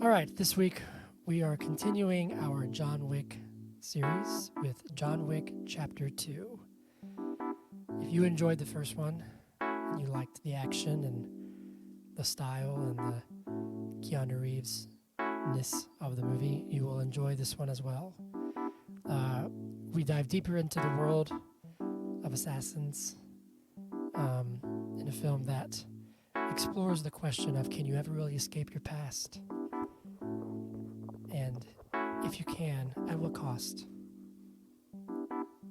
right, this week we are continuing our John Wick series with John Wick Chapter 2. If you enjoyed the first one, and you liked the action and the style and the Keanu Reeves-ness of the movie, you will enjoy this one as well. We dive deeper into the world of assassins in a film that explores the question of, can you ever really escape your past? And if you can, at what cost?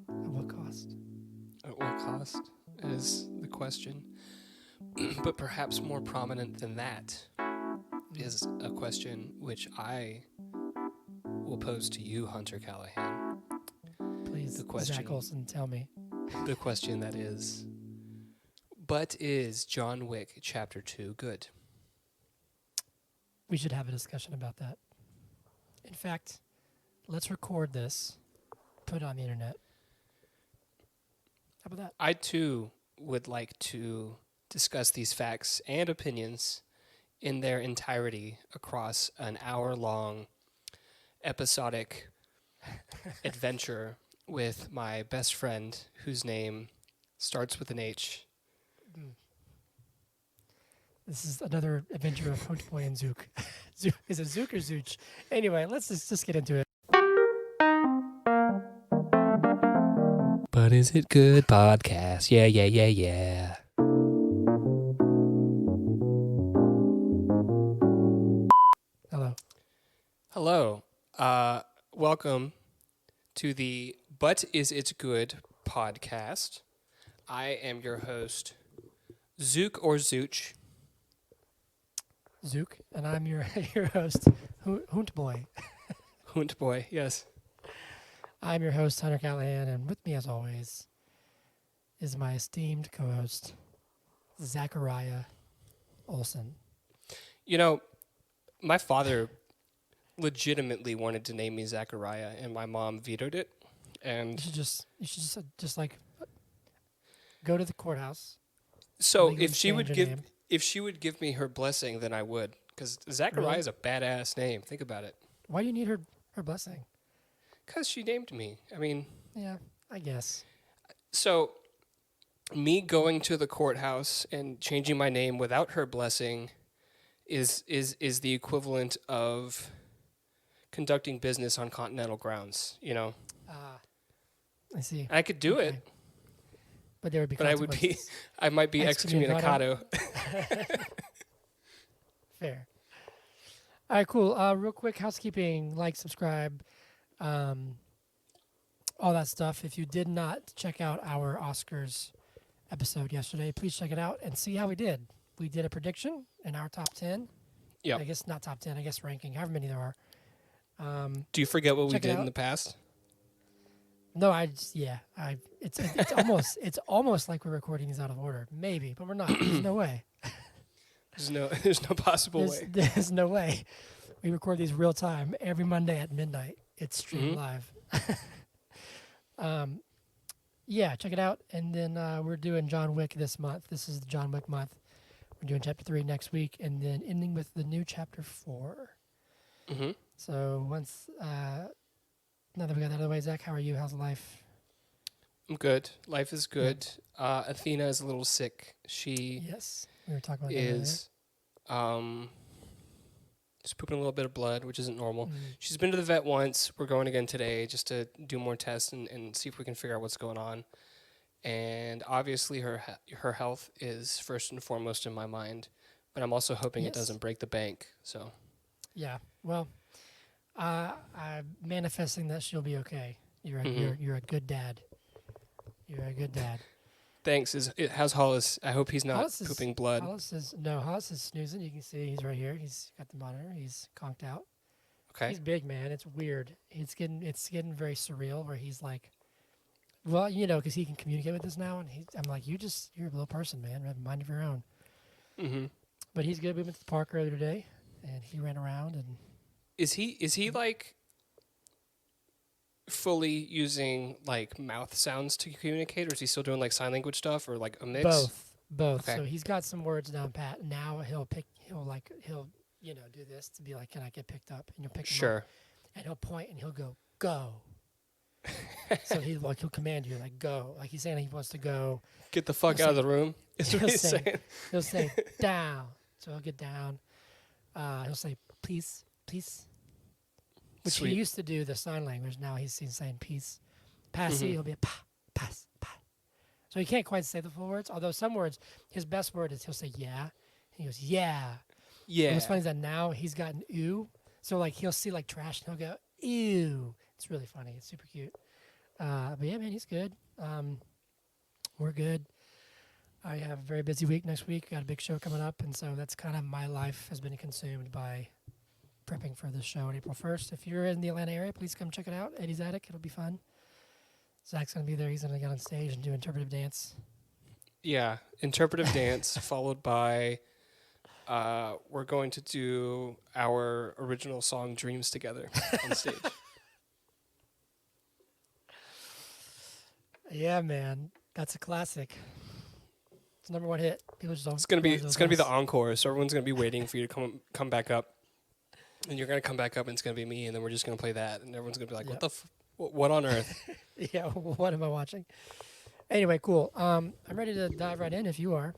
At what cost? At what cost is the question. But perhaps more prominent than that is a question which I will pose to you, Hunter Callahan. Please, Zach Olson, tell me. The question that is, but is John Wick Chapter 2 good? We should have a discussion about that. In fact, let's record this, put it on the internet. How about that? I, too, would like to discuss these facts and opinions in their entirety across an hour-long episodic adventure with my best friend, whose name starts with an H. This is another adventure of Huntboy and Zook. Is it Zook or Zooch? Anyway, let's just get into it. But is it good podcast? Yeah. Hello. Welcome to the But Is It Good podcast. I am your host, Zook or Zooch. Zook, and I'm your host, Huntboy. Huntboy, yes. I'm your host, Hunter Callahan, and with me, as always, is my esteemed co-host, Zachariah Olson. You know, my father legitimately wanted to name me Zachariah, and my mom vetoed it. And you should just like go to the courthouse. So if she would give me her blessing, then I would, because Zachariah is a badass name. Think about it. Why do you need her blessing? Because she named me. I mean, yeah, I guess. So me going to the courthouse and changing my name without her blessing is the equivalent of conducting business on continental grounds, you know? I see. I could do it. But there would be I might be excommunicado. Fair. All right, cool. Real quick housekeeping, like, subscribe, all that stuff. If you did not check out our Oscars episode yesterday, please check it out and see how we did. We did a prediction in our top 10. Yeah. I guess not top 10, I guess ranking, however many there are. Do you forget what we did in the past? No, it's almost like we're recording these out of order. Maybe, but we're not. There's no way. There's no possible way. There's no way. We record these real time every Monday at midnight. It's streamed live. Yeah, check it out. And then we're doing John Wick this month. This is the John Wick month. We're doing Chapter 3 next week, and then ending with the new Chapter 4. Mm-hmm. So once, now that we got that out of the way, Zach, how are you? How's life? I'm good. Life is good. Athena is a little sick. She we were talking about is just pooping a little bit of blood, which isn't normal. She's been to the vet once. We're going again today just to do more tests and see if we can figure out what's going on. And obviously her health is first and foremost in my mind, but I'm also hoping it doesn't break the bank. So yeah, well, I'm manifesting that she'll be okay. You're a good dad. You're a good dad. Thanks. How's Hollis? I hope he's not pooping blood. Hollis is snoozing. You can see he's right here. He's got the monitor. He's conked out. Okay. He's big, man. It's weird. It's getting very surreal where he's like, well, you know, because he can communicate with us now, and I'm like, you're a little person, man. Have a mind of your own. Mm-hmm. But he's good. We went to the park earlier today, and he ran around. And is he like fully using like mouth sounds to communicate, or is he still doing like sign language stuff, or like a mix? Both. Okay. So he's got some words down pat. Now he'll do this to be like, can I get picked up? And you'll pick him up. Sure. And he'll point and he'll go. So he'll command you, like, go. Like he's saying he wants to go. Get the fuck out of the room. Is what he's saying. He'll say, down. So he'll get down. He'll say, please. Which Sweet. he used to do the sign language. Now he's saying peace. Passy, he'll be a pass. So he can't quite say the full words. Although some words, his best word is he'll say yeah. And he goes, yeah. Yeah. And what's funny is that now he's gotten ew. So like he'll see like trash and he'll go, ew. It's really funny. It's super cute. But yeah, man, he's good. We're good. I have a very busy week next week. Got a big show coming up. And so that's kind of my life has been consumed by prepping for this show on April 1st. If you're in the Atlanta area, please come check it out. Eddie's Attic. It'll be fun. Zach's going to be there. He's going to get on stage and do interpretive dance. Yeah. Interpretive dance followed by we're going to do our original song Dreams together on stage. Yeah, man. That's a classic. It's the #1 hit. People just don't. It's gonna be the encore, so everyone's gonna be waiting for you to come back up, and you're gonna come back up, and it's gonna be me, and then we're just gonna play that, and everyone's gonna be like, Yep. what on earth? Yeah, what am I watching? Anyway, cool. I'm ready to dive right in if you are.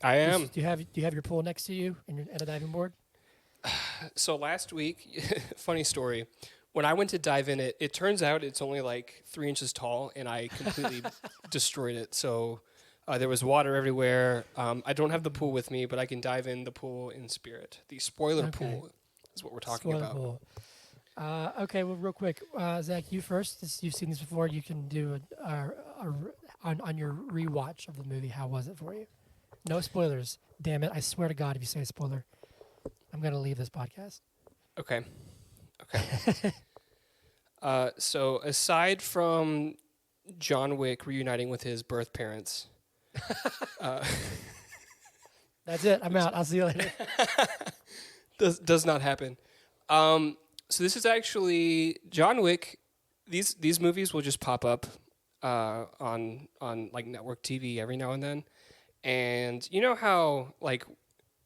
I am. Do you have your pool next to you and at a diving board? So last week, funny story. When I went to dive in it turns out it's only like 3 inches tall, and I completely destroyed it. So there was water everywhere. I don't have the pool with me, but I can dive in the pool in spirit. The spoiler pool is what we're talking about. Pool. Okay, well, real quick, Zach, you first. You've seen this before. You can do on your rewatch of the movie. How was it for you? No spoilers. Damn it! I swear to God, if you say a spoiler, I'm gonna leave this podcast. Okay. So aside from John Wick reuniting with his birth parents, that's it. I'm out. I'll see you later. does not happen. So this is actually John Wick. These movies will just pop up on like network TV every now and then, and you know how like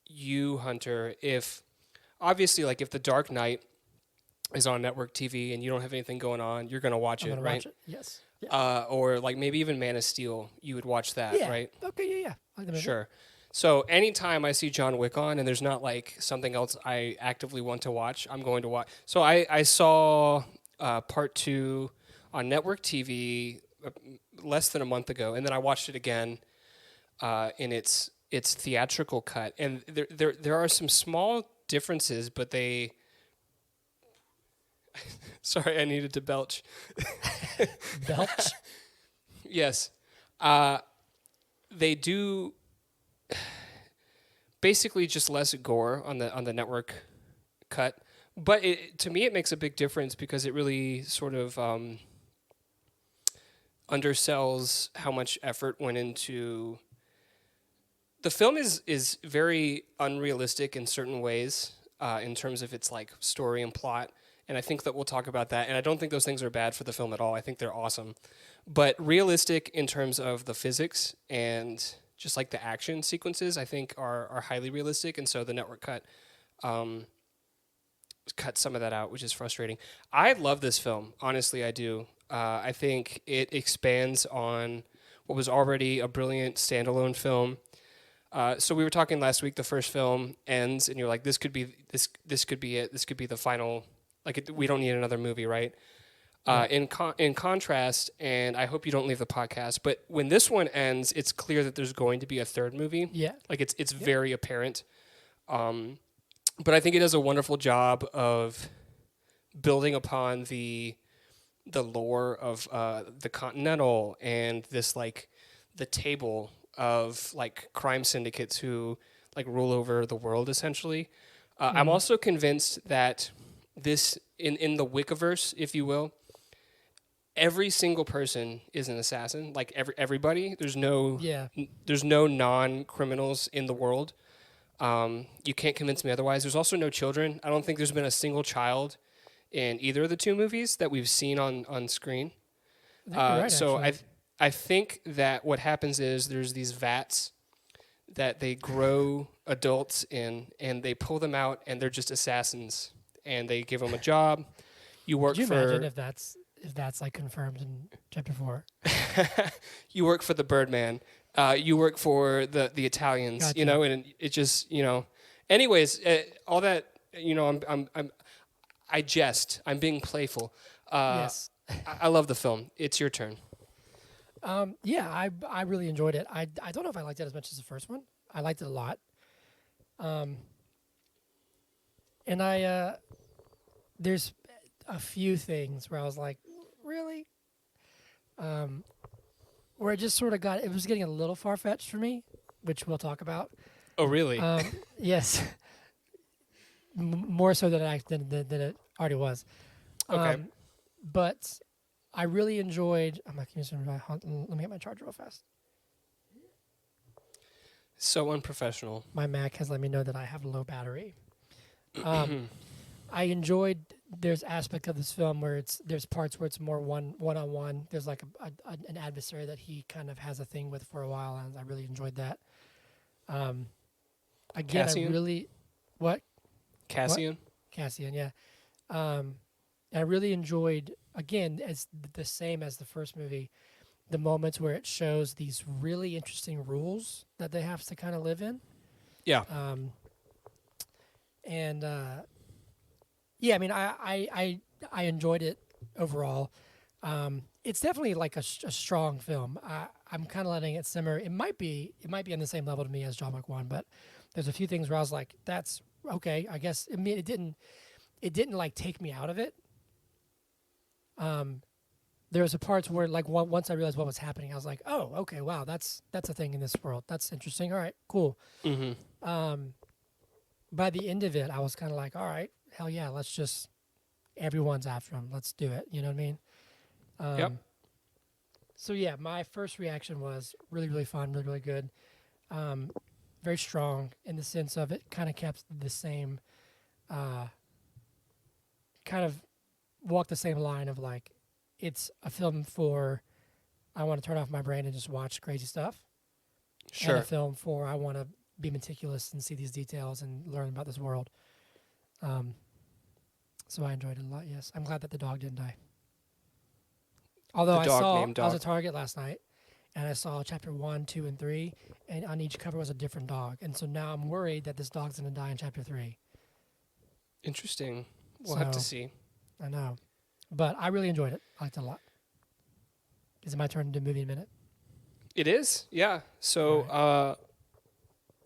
you, Hunter, if The Dark Knight is on network TV and you don't have anything going on, you're gonna watch it, right? Watch it. Yes. Yeah. Or like maybe even Man of Steel, you would watch that, right? Okay. Yeah. Sure. So anytime I see John Wick on and there's not like something else I actively want to watch, I'm going to watch. So I saw part 2 on network TV less than a month ago, and then I watched it again in its theatrical cut. And there are some small differences, but they. Sorry, I needed to belch. Belch? Yes. They do basically just less gore on the network cut. But to me, it makes a big difference because it really sort of undersells how much effort went into... The film is very unrealistic in certain ways in terms of its like story and plot. And I think that we'll talk about that. And I don't think those things are bad for the film at all. I think they're awesome. But realistic in terms of the physics and just like the action sequences, I think are highly realistic. And so the network cut some of that out, which is frustrating. I love this film. Honestly, I do. I think it expands on what was already a brilliant standalone film. So we were talking last week, the first film ends and you're like, this could be it. This could be the final... we don't need another movie, right? In contrast, and I hope you don't leave the podcast, but when this one ends, it's clear that there's going to be a third movie. Yeah. It's very apparent. But I think it does a wonderful job of building upon the lore of the Continental and this the table of crime syndicates who rule over the world essentially. I'm also convinced that this in the Wickiverse, if you will, every single person is an assassin. Everybody. There's no non-criminals in the world. You can't convince me otherwise. There's also no children. I don't think there's been a single child in either of the two movies that we've seen on screen. I think you're right, so actually. I think that what happens is there's these vats that they grow adults in, and they pull them out, and they're just assassins, and they give them a job. You work Could you for. imagine if that's like confirmed in chapter 4? You work for the Birdman. You work for the Italians. Gotcha. You know, and it just Anyways, all that I jest. I'm being playful. Yes. I love the film. It's your turn. Yeah, I really enjoyed it. I don't know if I liked it as much as the first one. I liked it a lot. And there's a few things where I was like, really? Where it just sort of it was getting a little far-fetched for me, which we'll talk about. Oh, really? Yes. More so than it already was. Okay. But I really enjoyed. I'm not using my. Let me get my charger real fast. So unprofessional. My Mac has let me know that I have low battery. I enjoyed. There's aspect of this film where there's parts where it's more one-on-one. There's like an adversary that he kind of has a thing with for a while, and I really enjoyed that. Again, Cassian? I really what Cassian? Cassian, yeah. I really enjoyed, again, as the same as the first movie, the moments where it shows these really interesting rules that they have to kind of live in. Yeah. Yeah, I mean, I enjoyed it overall. It's definitely like a strong film. I'm kind of letting it simmer. It might be on the same level to me as John Wick 1, but there's a few things where I was like, that's okay. I guess I mean it didn't like take me out of it. There was a parts where like once I realized what was happening, I was like, oh, okay, wow, that's a thing in this world. That's interesting. All right, cool. Mm-hmm. By the end of it, I was kind of like, all right, hell yeah, everyone's after him. Let's do it. You know what I mean? Yep. So yeah, my first reaction was really, really fun, really, really good. Very strong in the sense of it kind of kept the same, kind of walked the same line of like, it's a film for, I want to turn off my brain and just watch crazy stuff. Sure. And a film for, I want to be meticulous and see these details and learn about this world. So I enjoyed it a lot, yes. I'm glad that the dog didn't die. Although I was at Target last night, and I saw chapter 1, 2, and 3, and on each cover was a different dog. And so now I'm worried that this dog's going to die in chapter 3. Interesting. We'll have to see. I know. But I really enjoyed it. I liked it a lot. Is it my turn to do movie in a minute? It is, yeah. So,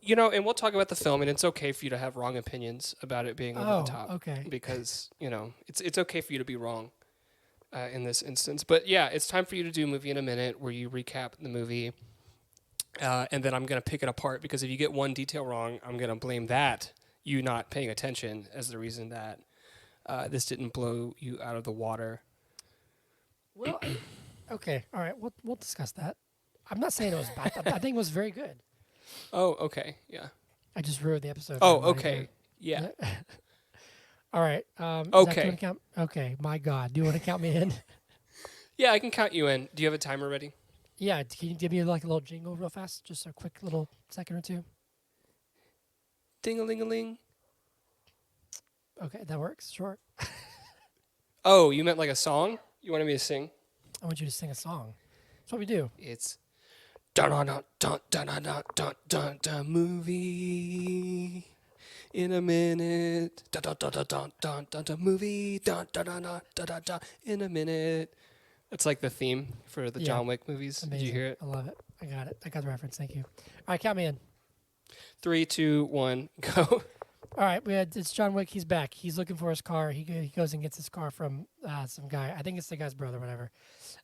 and we'll talk about the film, and it's okay for you to have wrong opinions about it being over the top. Okay. Because, it's okay for you to be wrong in this instance. But, yeah, it's time for you to do movie in a minute where you recap the movie, and then I'm going to pick it apart, because if you get one detail wrong, I'm going to blame that, you not paying attention, as the reason that this didn't blow you out of the water. Well, okay. All right. We'll discuss that. I'm not saying it was bad. I think it was very good. Oh, okay. Yeah. I just ruined the episode. Oh, okay. Yeah. All right. Okay. Okay. My God. Do you want to count me in? Yeah, I can count you in. Do you have a timer ready? Yeah. Can you give me like a little jingle real fast? Just a quick little second or two. Ding-a-ling-a-ling. Okay. That works. Sure. Oh, you meant like a song? You wanted me to sing? I want you to sing a song. That's what we do. It's dun dun dun dun dun dun dun dun dun movie in a minute. Dun dun dun dun dun dun dun dun movie dun dun dun dun dun dun dun in a minute. That's like the theme for the John Wick movies. Amazing. Did you hear it? I love it. I got it. I got the reference. Thank you. All right, count me in. 3, 2, 1, go. All right, it's John Wick. He's back. He's looking for his car. He goes and gets his car from some guy. I think it's the guy's brother, whatever.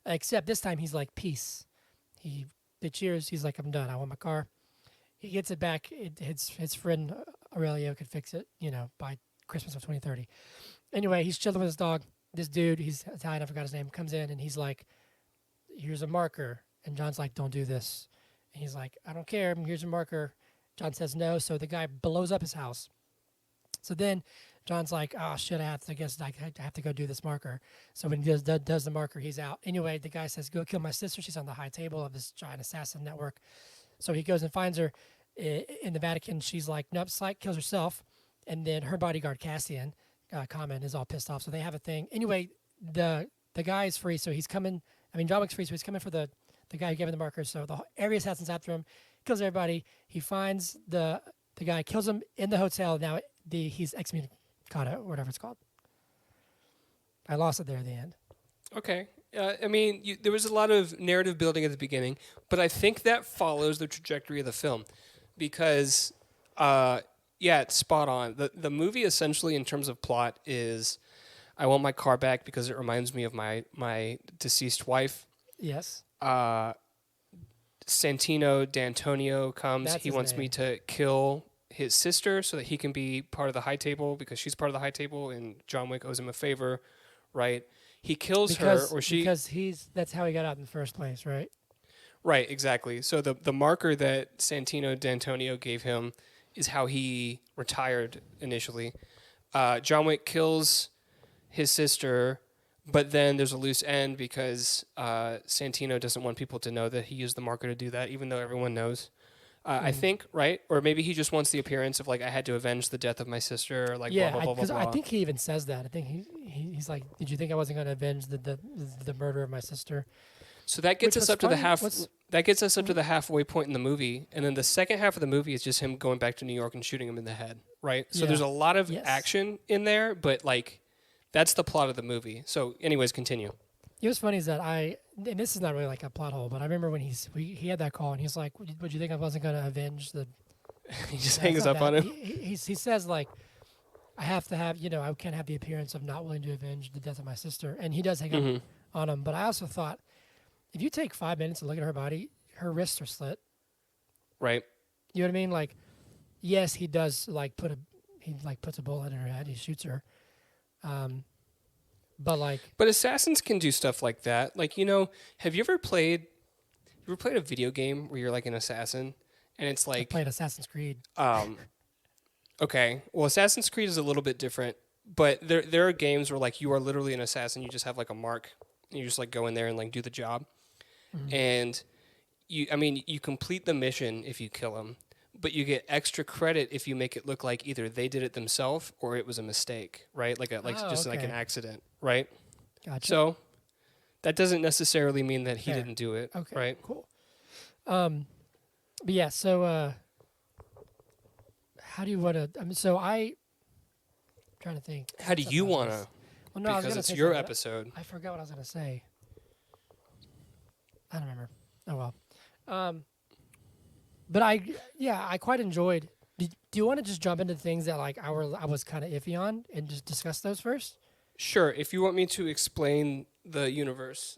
Except this time he's like, peace. They cheers. He's like, I'm done. I want my car. He gets it back. His friend Aurelio could fix it, by Christmas of 2030. Anyway, he's chilling with his dog. This dude, he's Italian, I forgot his name, comes in and he's like, here's a marker. And John's like, don't do this. And he's like, I don't care. Here's a marker. John says no. So the guy blows up his house. So then John's like, oh, shit, I have to go do this marker. So when he does the marker, he's out. Anyway, the guy says, go kill my sister. She's on the high table of this giant assassin network. So he goes and finds her. in the Vatican. She's like, nope, psych, kills herself. And then her bodyguard, Cassian, Common, is all pissed off. So they have a thing. Anyway, the guy is free, so he's coming. I mean, John Wick's free, so he's coming for the guy who gave him the marker. So every assassin's after him, kills everybody. He finds the guy, kills him in the hotel. Now he's excommunicado, or whatever it's called. I lost it there at the end. Okay. I mean, there was a lot of narrative building at the beginning, but I think that follows the trajectory of the film because, it's spot on. The movie essentially, in terms of plot, is I want my car back because it reminds me of my deceased wife. Yes. Santino D'Antonio comes. That's he his wants name. me to kill his sister so that he can be part of the High Table because she's part of the High Table and John Wick owes him a favor, right? He kills her or she because that's how he got out in the first place, right? Right, exactly. So the marker that Santino D'Antonio gave him is how he retired initially. John Wick kills his sister, but then there's a loose end because Santino doesn't want people to know that he used the marker to do that, even though everyone knows. I think, right? Or maybe he just wants the appearance of like, I had to avenge the death of my sister, like blah, blah, blah, blah, blah. I think he even says that. I think he's like, did you think I wasn't going to avenge the murder of my sister? So that gets Which us was up to the funny. that gets us up to the halfway point in the movie, and then the second half of the movie is just him going back to New York and shooting him in the head, right? So Yeah. there's a lot of Yes. action in there, but like that's the plot of the movie. So anyways, continue. It was funny is that and this is not really like a plot hole, but I remember when he had that call and he's like, would you think I wasn't going to avenge the... He just No, hangs it's not up on that. him. He says like, I have to have, I can't have the appearance of not willing to avenge the death of my sister. And he does hang up on him. But I also thought, if you take 5 minutes and look at her body, her wrists are slit. Right. You know what I mean? Like, yes, he does like puts a bullet in her head. He shoots her. But assassins can do stuff like that. Like, have you ever played a video game where you're like an assassin and it's I like played Assassin's Creed. Okay. Well, Assassin's Creed is a little bit different, but there are games where like you are literally an assassin. You just have like a mark. And you just like go in there and like do the job. And you complete the mission if you kill them, but you get extra credit if you make it look like either they did it themselves or it was a mistake, right? Like like an accident, right? Gotcha. So that doesn't necessarily mean that he Fair. didn't do it, Okay. right? Cool. But yeah. So how do you want to? I'm trying to think. How do you want to? Well, no, I was Because gonna it's say your something. episode. I forgot what I was going to say. I don't remember. Oh, well. But I quite enjoyed. Do you want to just jump into things that like I was kind of iffy on and just discuss those first? Sure. If you want me to explain the universe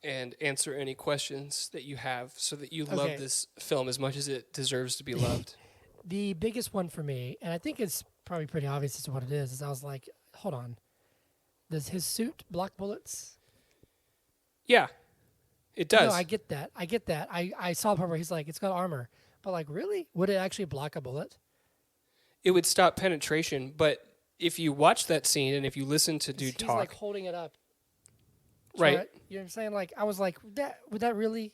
and answer any questions that you have so that you love this film as much as it deserves to be loved. The biggest one for me, and I think it's probably pretty obvious as to what it is I was like, hold on. Does his suit block bullets? Yeah, it does. No, I get that. I saw the part where he's like, it's got armor. But like, really? Would it actually block a bullet? It would stop penetration, but if you watch that scene and if you listen to dude He's talk, like holding it up. right? You know what I'm saying? Like, I was like, would that really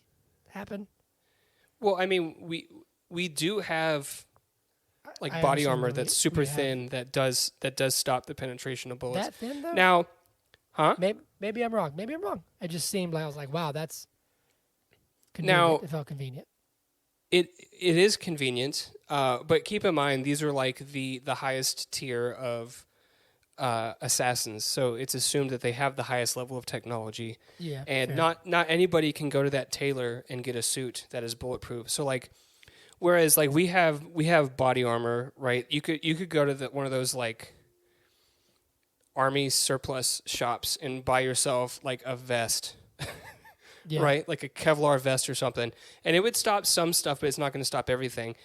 happen? Well, I mean, we do have like I body understand armor that that's we super have- thin that does stop the penetration of bullets. That thin though? Now, huh? Maybe I'm wrong. It just seemed like I was like, wow, that's Now- convenient. It felt convenient. It is convenient, but keep in mind these are like the highest tier of assassins. So it's assumed that they have the highest level of technology, Yeah. and fair. not anybody can go to that tailor and get a suit that is bulletproof. So like, whereas like we have body armor, right? You could go to one of those like army surplus shops and buy yourself like a vest. Yeah. Right? Like a Kevlar vest or something. And it would stop some stuff, but it's not going to stop everything.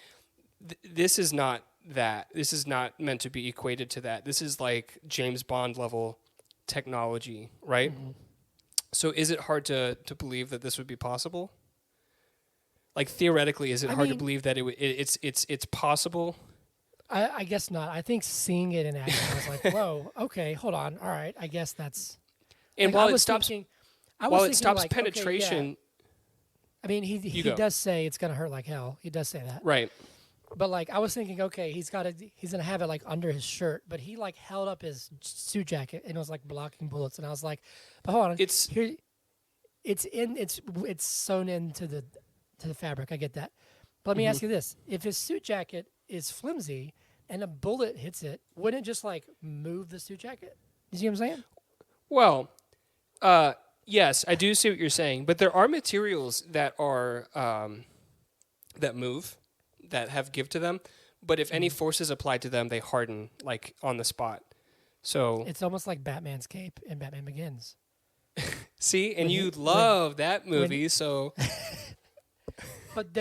This is not that. This is not meant to be equated to that. This is like James Bond level technology, right? Mm-hmm. So is it hard to believe that this would be possible? Like theoretically, is it hard to believe that it's possible? I guess not. I think seeing it in action, I was like, whoa, okay, hold on. All right. I guess that's. And like, while I it was stops thinking, like, penetration, okay, yeah. I mean, he go. does say it's going to hurt like hell. He does say that. right? But like I was thinking, okay, he's gonna have it like under his shirt, but he like held up his suit jacket and it was like blocking bullets, and I was like, but hold on, It's here, it's sewn into the fabric. I get that, but let me ask you this: if his suit jacket is flimsy and a bullet hits it, wouldn't it just like move the suit jacket? You see what I'm saying? well, yes, I do see what you're saying, but there are materials that are that move, that have give to them, but if any force is applied to them, they harden like on the spot. So It's almost like Batman's cape in Batman Begins. see, and When you he- love that movie, so But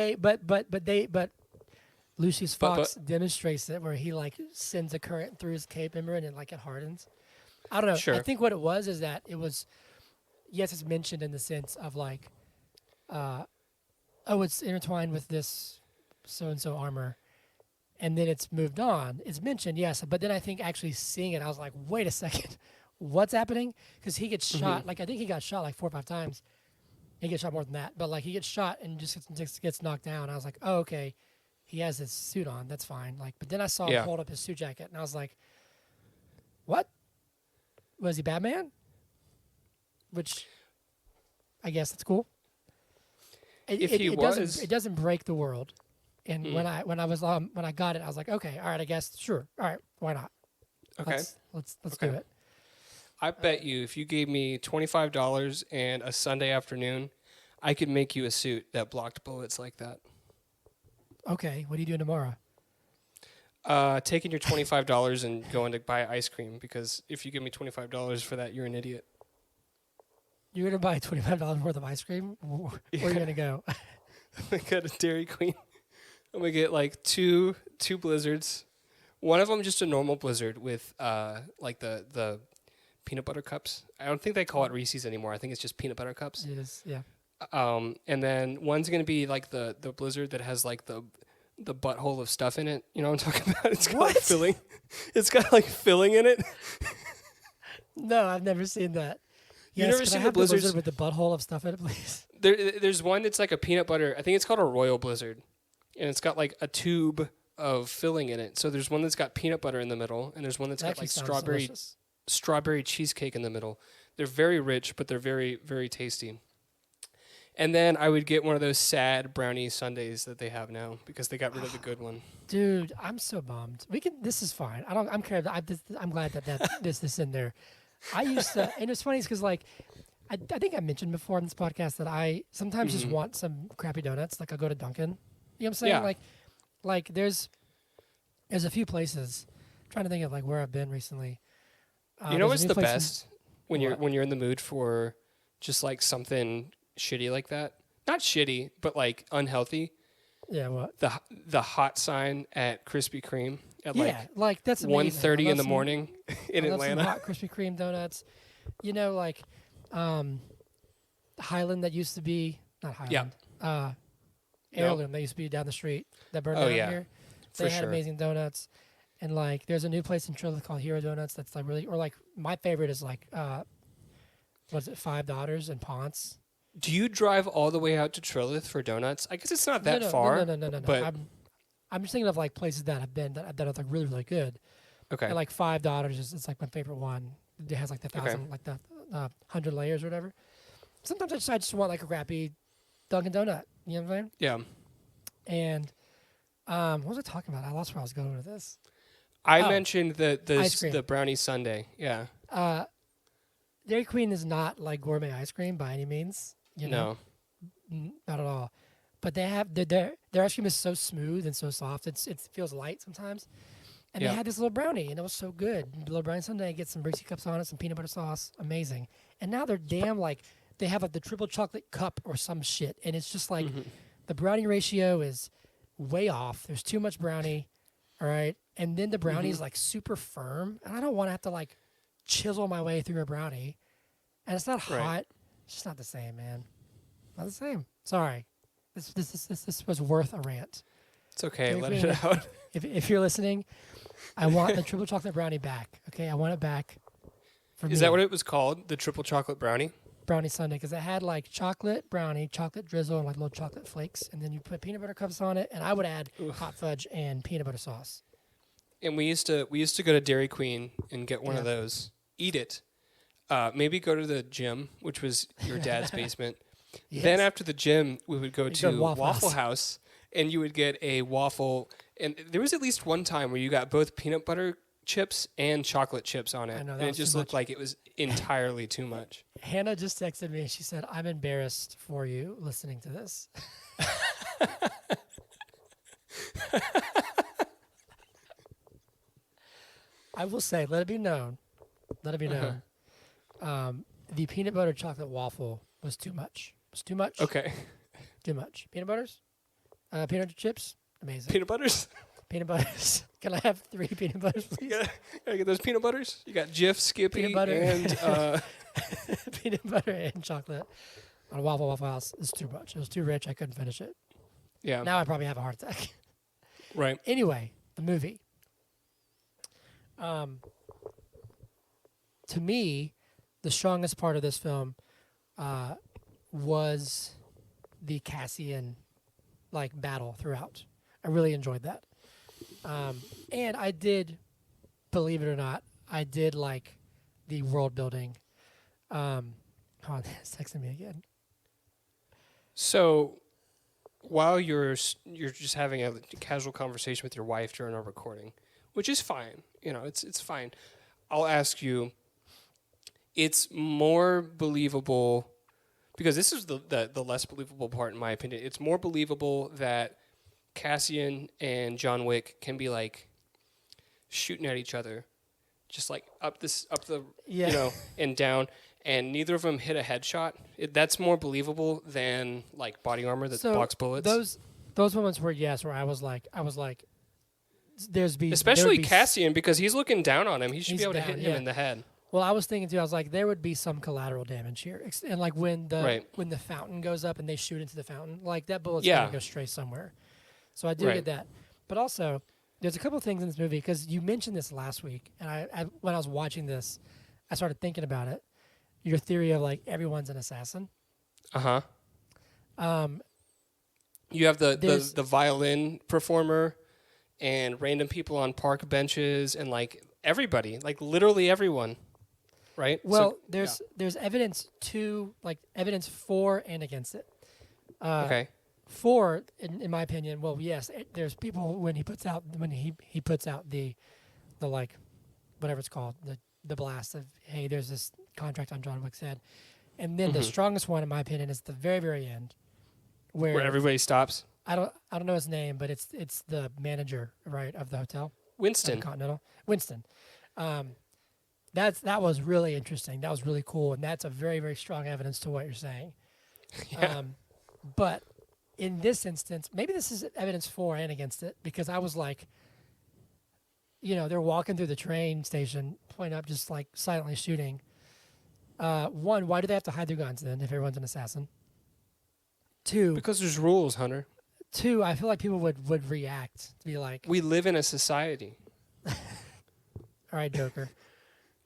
Lucius But- Fox demonstrates it where he like sends a current through his cape, remember, and like it hardens. I don't know. Sure. I think what it was is that it was, yes, it's mentioned in the sense of like, oh, it's intertwined with this so and so armor, and then it's moved on. It's mentioned, yes, but then I think actually seeing it, I was like, wait a second, what's happening? Because he gets shot. Like I think he got shot like 4 or 5 times. He gets shot more than that, but like he gets shot and just gets knocked down. I was like, oh, okay, he has his suit on. That's fine. Like, but then I saw him Yeah. hold up his suit jacket, and I was like, what? Was he Batman? Which, I guess that's cool. If he was- it doesn't break the world. And Mm. when I got it, I was like, okay, all right, I guess, sure, all right, why not? okay. Let's Okay. do it. I bet you if you gave me $25 and a Sunday afternoon, I could make you a suit that blocked bullets like that. Okay, what are you doing tomorrow? Taking your $25 and going to buy ice cream, because if you give me $25 for that, you're an idiot. You're gonna buy $25 worth of ice cream. Where are you gonna go? I got a Dairy Queen. I'm gonna get like two blizzards. One of them just a normal blizzard with like the peanut butter cups. I don't think they call it Reese's anymore. I think it's just peanut butter cups. It is, yeah. And then one's gonna be like the blizzard that has like the butthole of stuff in it. You know what I'm talking about? It's got like What? filling. It's got like filling in it. No, I've never seen that. You Yes, never can I seen the have blizzards? blizzard with the butthole of stuff in it, please? There's one that's like a peanut butter. I think it's called a Royal Blizzard, and it's got like a tube of filling in it. So there's one that's got peanut butter in the middle, and there's one that's That got actually like sounds delicious. strawberry cheesecake in the middle. They're very rich, but they're very, very tasty. And then I would get one of those sad brownie sundaes that they have now because they got rid of the good one. Dude, I'm so bummed. This is fine. I'm glad that this is in there. I used to, and it's funny because like, I think I mentioned before in this podcast that I sometimes just want some crappy donuts. Like I go to Dunkin'. You know what I'm saying? Yeah. Like there's a few places. I'm trying to think of like where I've been recently. You know there's what's a new the place in- best when What? you're in the mood for just like something shitty like that? Not shitty, but like unhealthy. Yeah, what? The hot sign at Krispy Kreme at like that's amazing. 1:30 I in love the some- morning in I love Atlanta. some hot Krispy Kreme donuts. You know, like Highland that used to be not Highland. Heirloom that used to be down the street that burned Oh, down yeah. here. For They had sure. amazing donuts. And like there's a new place in Trilith called Hero Donuts that's like really, or like my favorite is like what's it, Five Daughters in Ponce. Do you drive all the way out to Trilith for donuts? I guess it's not that far. No. But I'm just thinking of like places that have been that are like really, really good. okay. And like Five Daughters is it's like my favorite one. It has like the 1,000, like the 100 layers or whatever. Sometimes I just want like a crappy Dunkin' Donut. You know what I'm saying? Yeah. And what was I talking about? I lost where I was going with this. I Oh. mentioned Ice cream. the brownie sundae. Yeah. Dairy Queen is not like gourmet ice cream by any means. You know, not at all. But they have their ice cream is so smooth and so soft. It feels light sometimes. And Yeah. they had this little brownie, and it was so good. The little brownie sundae, get some Reese's cups on it, some peanut butter sauce, amazing. And now they're damn like they have like the triple chocolate cup or some shit, and it's just like the brownie ratio is way off. There's too much brownie, all right. And then the brownie is like super firm, and I don't want to have to like chisel my way through a brownie. And it's not hot. Right. It's just not the same, man. Not the same. Sorry. This was worth a rant. It's okay. Dairy Let Queen. it out. If you're listening, I want the triple chocolate brownie back. Okay, I want it back. For Is me. that what it was called? The triple chocolate brownie? brownie sundae because it had like chocolate brownie, chocolate drizzle, and like little chocolate flakes, and then you put peanut butter cups on it, and I would add hot fudge and peanut butter sauce. And we used to go to Dairy Queen and get one of those, eat it, maybe go to the gym, which was your dad's basement. Yes. Then after the gym, we would go to Waffle House, and you would get a waffle. And there was at least one time where you got both peanut butter chips and chocolate chips on it. I know, that and it was just too looked much. like it was entirely too much. Hannah just texted me and she said, "I'm embarrassed for you listening to this." I will say, let it be known, the peanut butter chocolate waffle was too much. Was too much. Okay. Too much. Peanut butters? Peanut butter chips? Amazing. Peanut butters? Peanut butters. Can I have 3 peanut butters, please? Gotta get those peanut butters. You got Jif, Skippy, Peanut butter. and Peanut butter and chocolate on a Waffle House is too much. It was too rich. I couldn't finish it. yeah, Now I probably have a heart attack. right. Anyway, the movie. To me, the strongest part of this film was the Cassian battle throughout. I really enjoyed that. And I did, believe it or not, I did like the world building. Hold on, it's texting me again. So, while you're just having a casual conversation with your wife during our recording, which is fine, it's fine. I'll ask you. It's more believable because this is the less believable part, in my opinion. It's more believable that Cassian and John Wick can be shooting at each other, just up the and down, and neither of them hit a headshot. That's more believable than body armor that blocks bullets. Those moments where I was like, especially Cassian, because he's looking down on him. He should be able to hit him in the head. Well, I was thinking too. I was like, there would be some collateral damage here, and when the fountain goes up and they shoot into the fountain, that bullet's gonna go straight somewhere. So I do get that, but also there's a couple of things in this movie because you mentioned this last week, and I when I was watching this, I started thinking about it. Your theory of everyone's an assassin. You have the violin performer and random people on park benches and everybody, literally everyone. Right. Well, there's evidence evidence for and against it. Okay. For, in my opinion, well, yes, there's people when he puts out the whatever it's called, the blast of, hey, there's this contract on John Wick's head, and then the strongest one in my opinion is the very, very end, where everybody stops. I don't know his name, but it's the manager, right, of the hotel. Winston. Continental. Winston. That was really interesting. That was really cool, and that's a very, very strong evidence to what you're saying. Yeah. But in this instance, maybe this is evidence for and against it, because I was they're walking through the train station, pointing up, just silently shooting. One, why do they have to hide their guns then if everyone's an assassin? Two, because there's rules, Hunter. Two, I feel like people would react to be like, we live in a society. All right, Joker.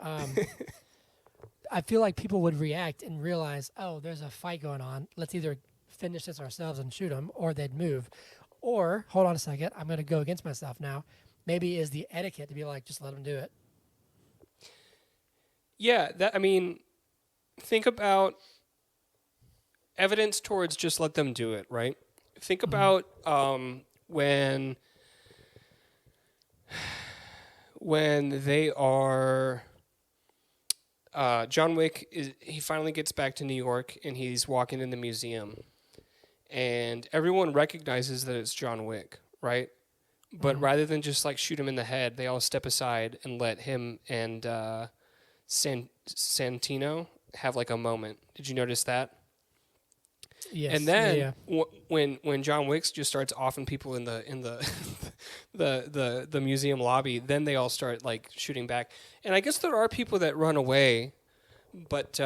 I feel like people would react and realize, oh, there's a fight going on. Let's either finish this ourselves and shoot them, or they'd move. Or, hold on a second, I'm going to go against myself now. Maybe is the etiquette to be just let them do it. Yeah, think about evidence towards just let them do it, right? Think about when they are John Wick he finally gets back to New York and he's walking in the museum and everyone recognizes that it's John Wick, right? But rather than just shoot him in the head, they all step aside and let him and Santino have a moment. Did you notice that? Yes. And then when John Wick just starts offing people in the the museum lobby, then they all start shooting back. And I guess there are people that run away, but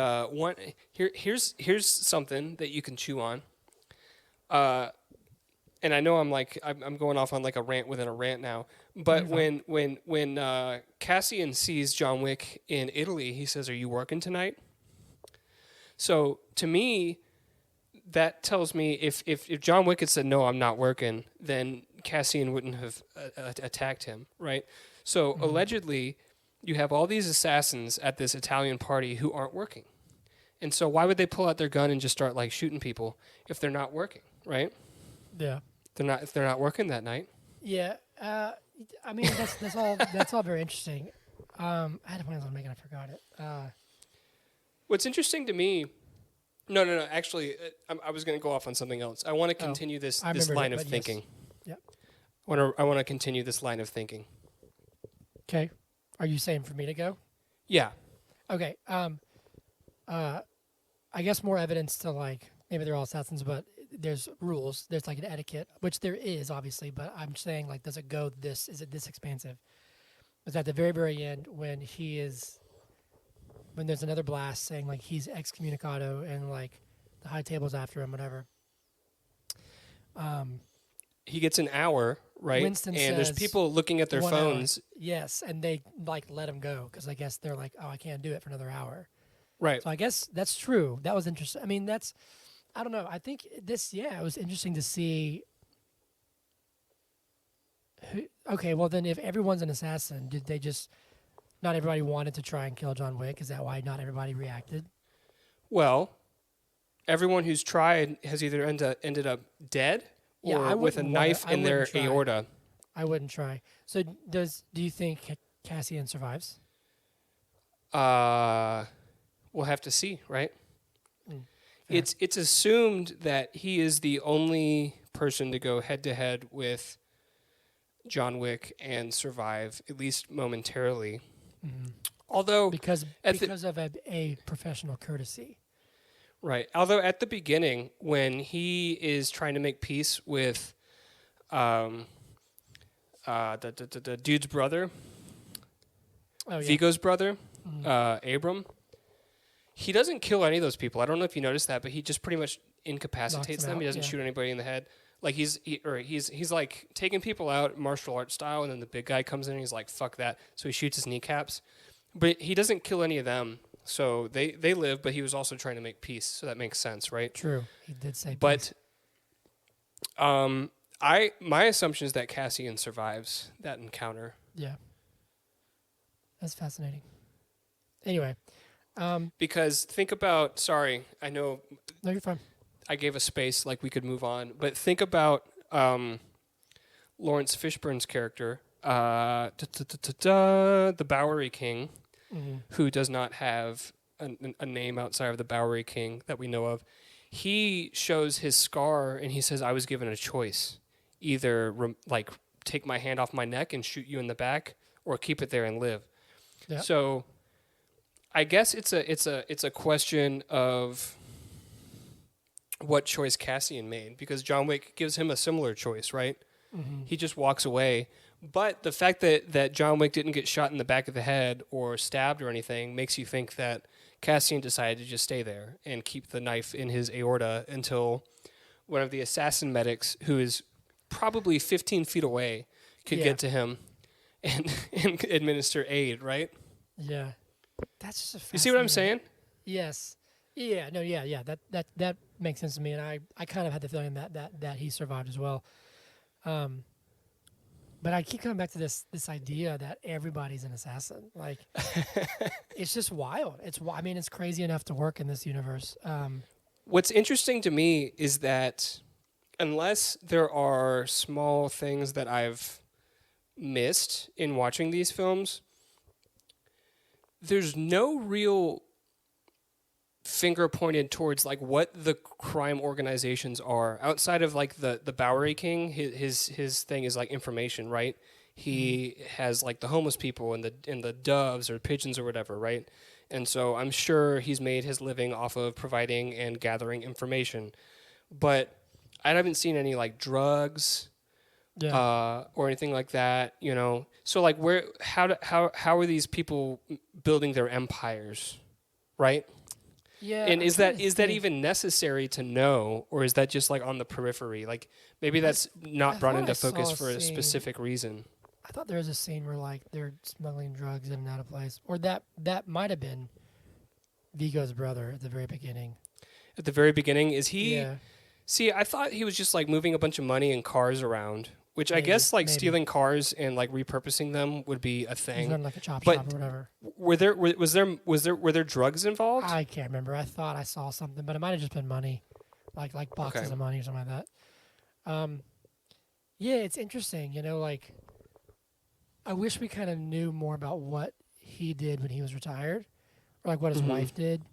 here's something that you can chew on. And I know I'm going off on a rant within a rant now. But when Cassian sees John Wick in Italy, he says, "Are you working tonight?" So to me, that tells me if John Wick had said, no, I'm not working, then Cassian wouldn't have attacked him, right? So allegedly, you have all these assassins at this Italian party who aren't working. And so why would they pull out their gun and just start like shooting people if they're not working, right? Yeah. If they're not working that night. Yeah. I mean, that's all very interesting. I had a point I was making, I forgot it. What's interesting to me, no. Actually, I was going to go off on something else. I want to continue this line of thinking. Yes. I want to continue this line of thinking. Okay. Are you saying for me to go? Yeah. Okay. I guess more evidence to like maybe they're all assassins, but there's rules. There's like an etiquette, which there is obviously, but I'm saying like, does it go this? Is it this expansive? It's at the very, very end when when there's another blast saying like he's excommunicado and like the high table's after him, whatever. He gets an hour, right? Winston and there's says people looking at their 1 hour. phones. Yes, and they like let him go because I guess they're like, oh, I can't do it for another hour. Right. So I guess that's true. That was interesting. I mean, I don't know. I think it was interesting to see. Okay, well then if everyone's an assassin, did they just, not everybody wanted to try and kill John Wick? Is that why not everybody reacted? Well, everyone who's tried has either ended up dead or with a knife in their aorta. I wouldn't try. So do you think Cassian survives? We'll have to see, right? It's assumed that he is the only person to go head to head with John Wick and survive, at least momentarily. Mm-hmm. Although because of a professional courtesy. Right. Although at the beginning, when he is trying to make peace with the dude's brother, Vigo's brother, Abram, he doesn't kill any of those people. I don't know if you noticed that, but he just pretty much incapacitates them. He doesn't shoot anybody in the head. Like he's like taking people out martial arts style, and then the big guy comes in and he's like, "Fuck that!" So he shoots his kneecaps, but he doesn't kill any of them. So they live, but he was also trying to make peace. So that makes sense, right? True, he did say. But my assumption is that Cassian survives that encounter. Yeah, that's fascinating. Anyway, because think about. Sorry, I know. No, you're fine. I gave a space like we could move on, but think about Lawrence Fishburne's character, the Bowery King, who does not have a name outside of the Bowery King that we know of. He shows his scar and he says, "I was given a choice: either take my hand off my neck and shoot you in the back, or keep it there and live." Yeah. So, I guess it's a question of what choice Cassian made, because John Wick gives him a similar choice, right? Mm-hmm. He just walks away. But the fact that John Wick didn't get shot in the back of the head or stabbed or anything makes you think that Cassian decided to just stay there and keep the knife in his aorta until one of the assassin medics, who is probably 15 feet away, could get to him and administer aid, right? Yeah. That's just a fascinating. You see what I'm saying? Yes. Yeah, no, yeah. That makes sense to me, and I kind of had the feeling that he survived as well. But I keep coming back to this idea that everybody's an assassin. Like, it's just wild. It's crazy enough to work in this universe. What's interesting to me is that unless there are small things that I've missed in watching these films, there's no real finger pointed towards like what the crime organizations are outside of like the Bowery King. His thing is like information, right? He has like the homeless people and the doves or pigeons or whatever, right? And so I'm sure he's made his living off of providing and gathering information, but I haven't seen any like drugs or anything like that, you know. So like how are these people building their empires, right? Yeah, and is that even necessary to know, or is that just like on the periphery? Like maybe that's not brought into focus for a specific reason. I thought there was a scene where like they're smuggling drugs in and out of place, or that might have been Vigo's brother at the very beginning. At the very beginning, is he? Yeah, See, I thought he was just like moving a bunch of money and cars around, which I maybe, guess like maybe. stealing cars and like repurposing them would be a He's thing. running like a chop But shop or whatever. were there drugs involved? I can't remember. I thought I saw something, but it might have just been money, like boxes Okay. of money or something like that. Yeah, it's interesting. Like I wish we kind of knew more about what he did when he was retired, or like what his Mhm. wife did,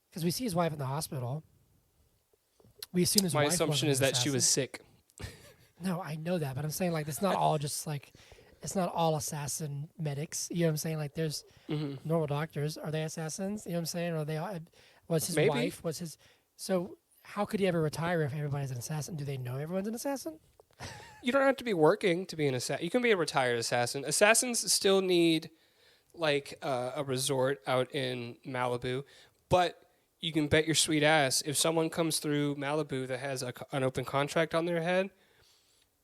because we see his wife in the hospital. We assume his My wife assumption wasn't is an that she was assassin. sick. No, I know that, but I'm saying like it's not all just like it's not all assassin medics. You know what I'm saying? Like there's Hmm. normal doctors. Are they assassins? You know what I'm saying? Or they all, was his Maybe. wife? Was his so? How could he ever retire if everybody's an assassin? Do they know everyone's an assassin? You don't have to be working to be an assassin. You can be a retired assassin. Assassins still need like a resort out in Malibu, but you can bet your sweet ass if someone comes through Malibu that has an open contract on their head,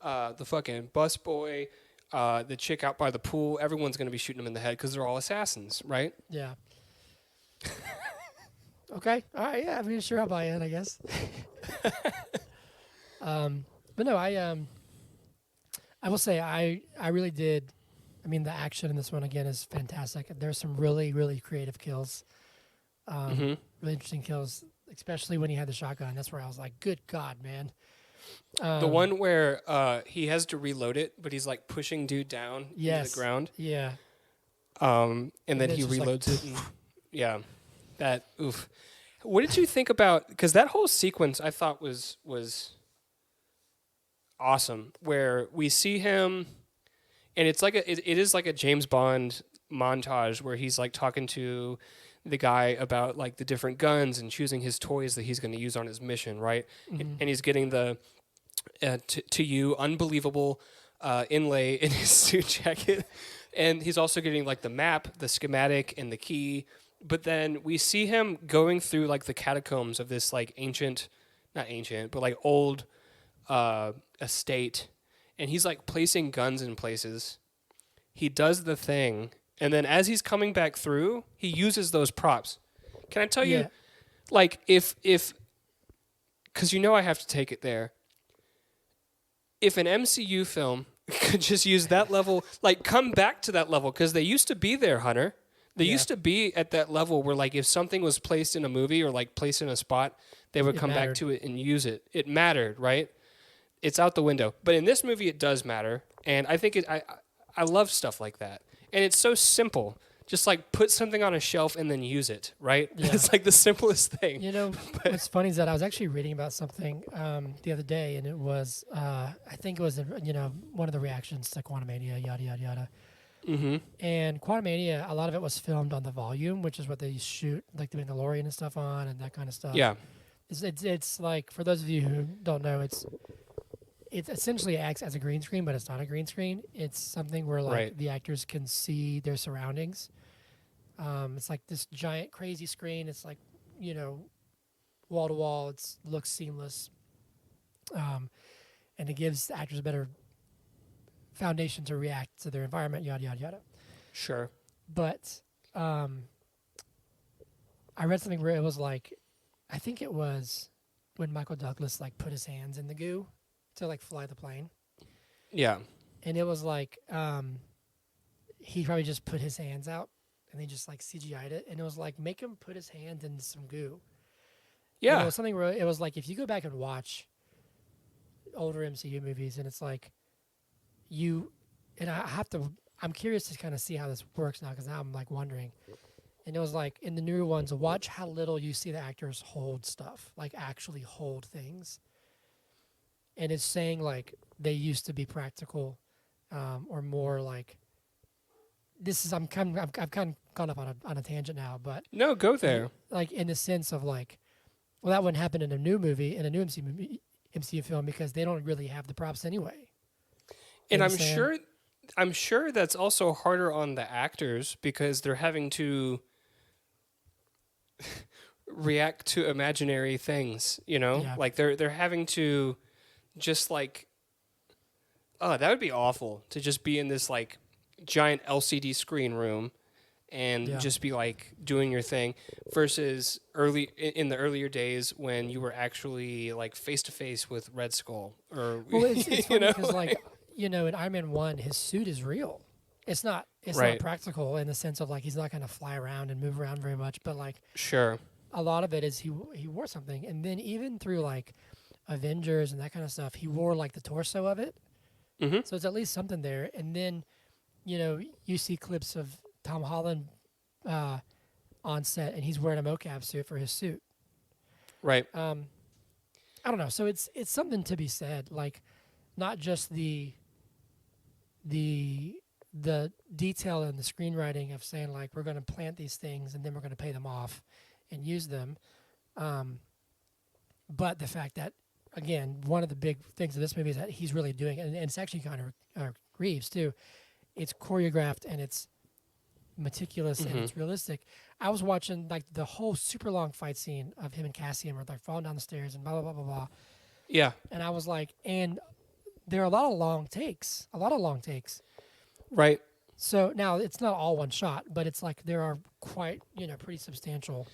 the fucking bus boy, the chick out by the pool, everyone's going to be shooting them in the head because they're all assassins, right? Yeah. Okay. All right. Yeah. I mean, sure, I'll buy in. I guess. But no, I will say I really did. I mean, the action in this one again is fantastic. There's some really really creative kills, Hmm. really interesting kills, especially when he had the shotgun. That's where I was like, "Good God, man!" The one where he has to reload it, but he's like pushing dude down into the ground, Yeah. and then it's he just like, reloads it. And, yeah, that oof. What did you think about? Because that whole sequence I thought was awesome, where we see him, and it's like it is like a James Bond montage where he's like talking to the guy about like the different guns and choosing his toys that he's going to use on his mission, right? Mhm. And he's getting the to you unbelievable inlay in his suit jacket, and he's also getting like the map, the schematic, and the key. But then we see him going through like the catacombs of this like not ancient, but like old estate, and he's like placing guns in places. He does the thing, and then as he's coming back through, he uses those props. Can I tell you, Yeah. like if because I have to take it there. If an MCU film could just use that level, like come back to that level, because they used to be there, Hunter. They Yeah. used to be at that level where, like, if something was placed in a movie or like placed in a spot, they would It come mattered. back to it and use it. It mattered, right? It's out the window. But in this movie, it does matter, and I think I love stuff like that, and it's so simple. Just like put something on a shelf and then use it, right? Yeah. It's like the simplest thing. What's funny is that I was actually reading about something the other day, and it was I think it was one of the reactions to Quantumania, yada yada yada. Mm-hmm. And Quantumania, a lot of it was filmed on the volume, which is what they shoot like the Mandalorian and stuff on, and that kind of stuff. Yeah. It's like, for those of you who don't know, it essentially acts as a green screen, but it's not a green screen. It's something where like Right. the actors can see their surroundings. It's like this giant crazy screen. It's like wall to wall. It looks seamless, and it gives the actors a better foundation to react to their environment. Yada yada yada. Sure. But I read something where it was like, I think it was when Michael Douglas like put his hands in the goo to like fly the plane, Yeah. and it was like he probably just put his hands out and they just like CGI'd it, and it was like, make him put his hands in some goo. Yeah. Something where it was like, if you go back and watch older MCU movies, and it's like I'm curious to kind of see how this works now, because now I'm like wondering. And it was like, in the newer ones, watch how little you see the actors hold stuff, like actually hold things. And it's saying like they used to be practical, or more like, I've kind of gone up on a tangent now, but No, go there. like in the sense of like, well, that wouldn't happen in a new movie, in a new MCU film, because they don't really have the props anyway. And I'm understand? sure that's also harder on the actors because they're having to react to imaginary things, Yeah. Like they're having to just like, oh, that would be awful to just be in this like giant LCD screen room and Yeah. just be like doing your thing versus in the earlier days when you were actually like face to face with Red Skull or Well, it's you funny know because in Iron Man 1, his suit is real. It's not right. practical in the sense of like he's not going to fly around and move around very much, but like Sure. a lot of it is he wore something, and then even through like Avengers and that kind of stuff, he wore like the torso of it. Mm-hmm. So it's at least something there. And then you see clips of Tom Holland on set, and he's wearing a mocap suit for his suit. Right. I don't know. So it's something to be said, like not just the detail in the screenwriting of saying like we're going to plant these things and then we're going to pay them off and use them, but the fact that again one of the big things of this movie is that he's really doing it, and it's actually kind of Reeves too. It's choreographed and it's meticulous and it's realistic. I was watching like the whole super long fight scene of him and Cassian were like falling down the stairs and blah blah blah blah blah. Yeah. And I was like, and there are a lot of long takes. Right. So now it's not all one shot, but it's like there are quite pretty substantial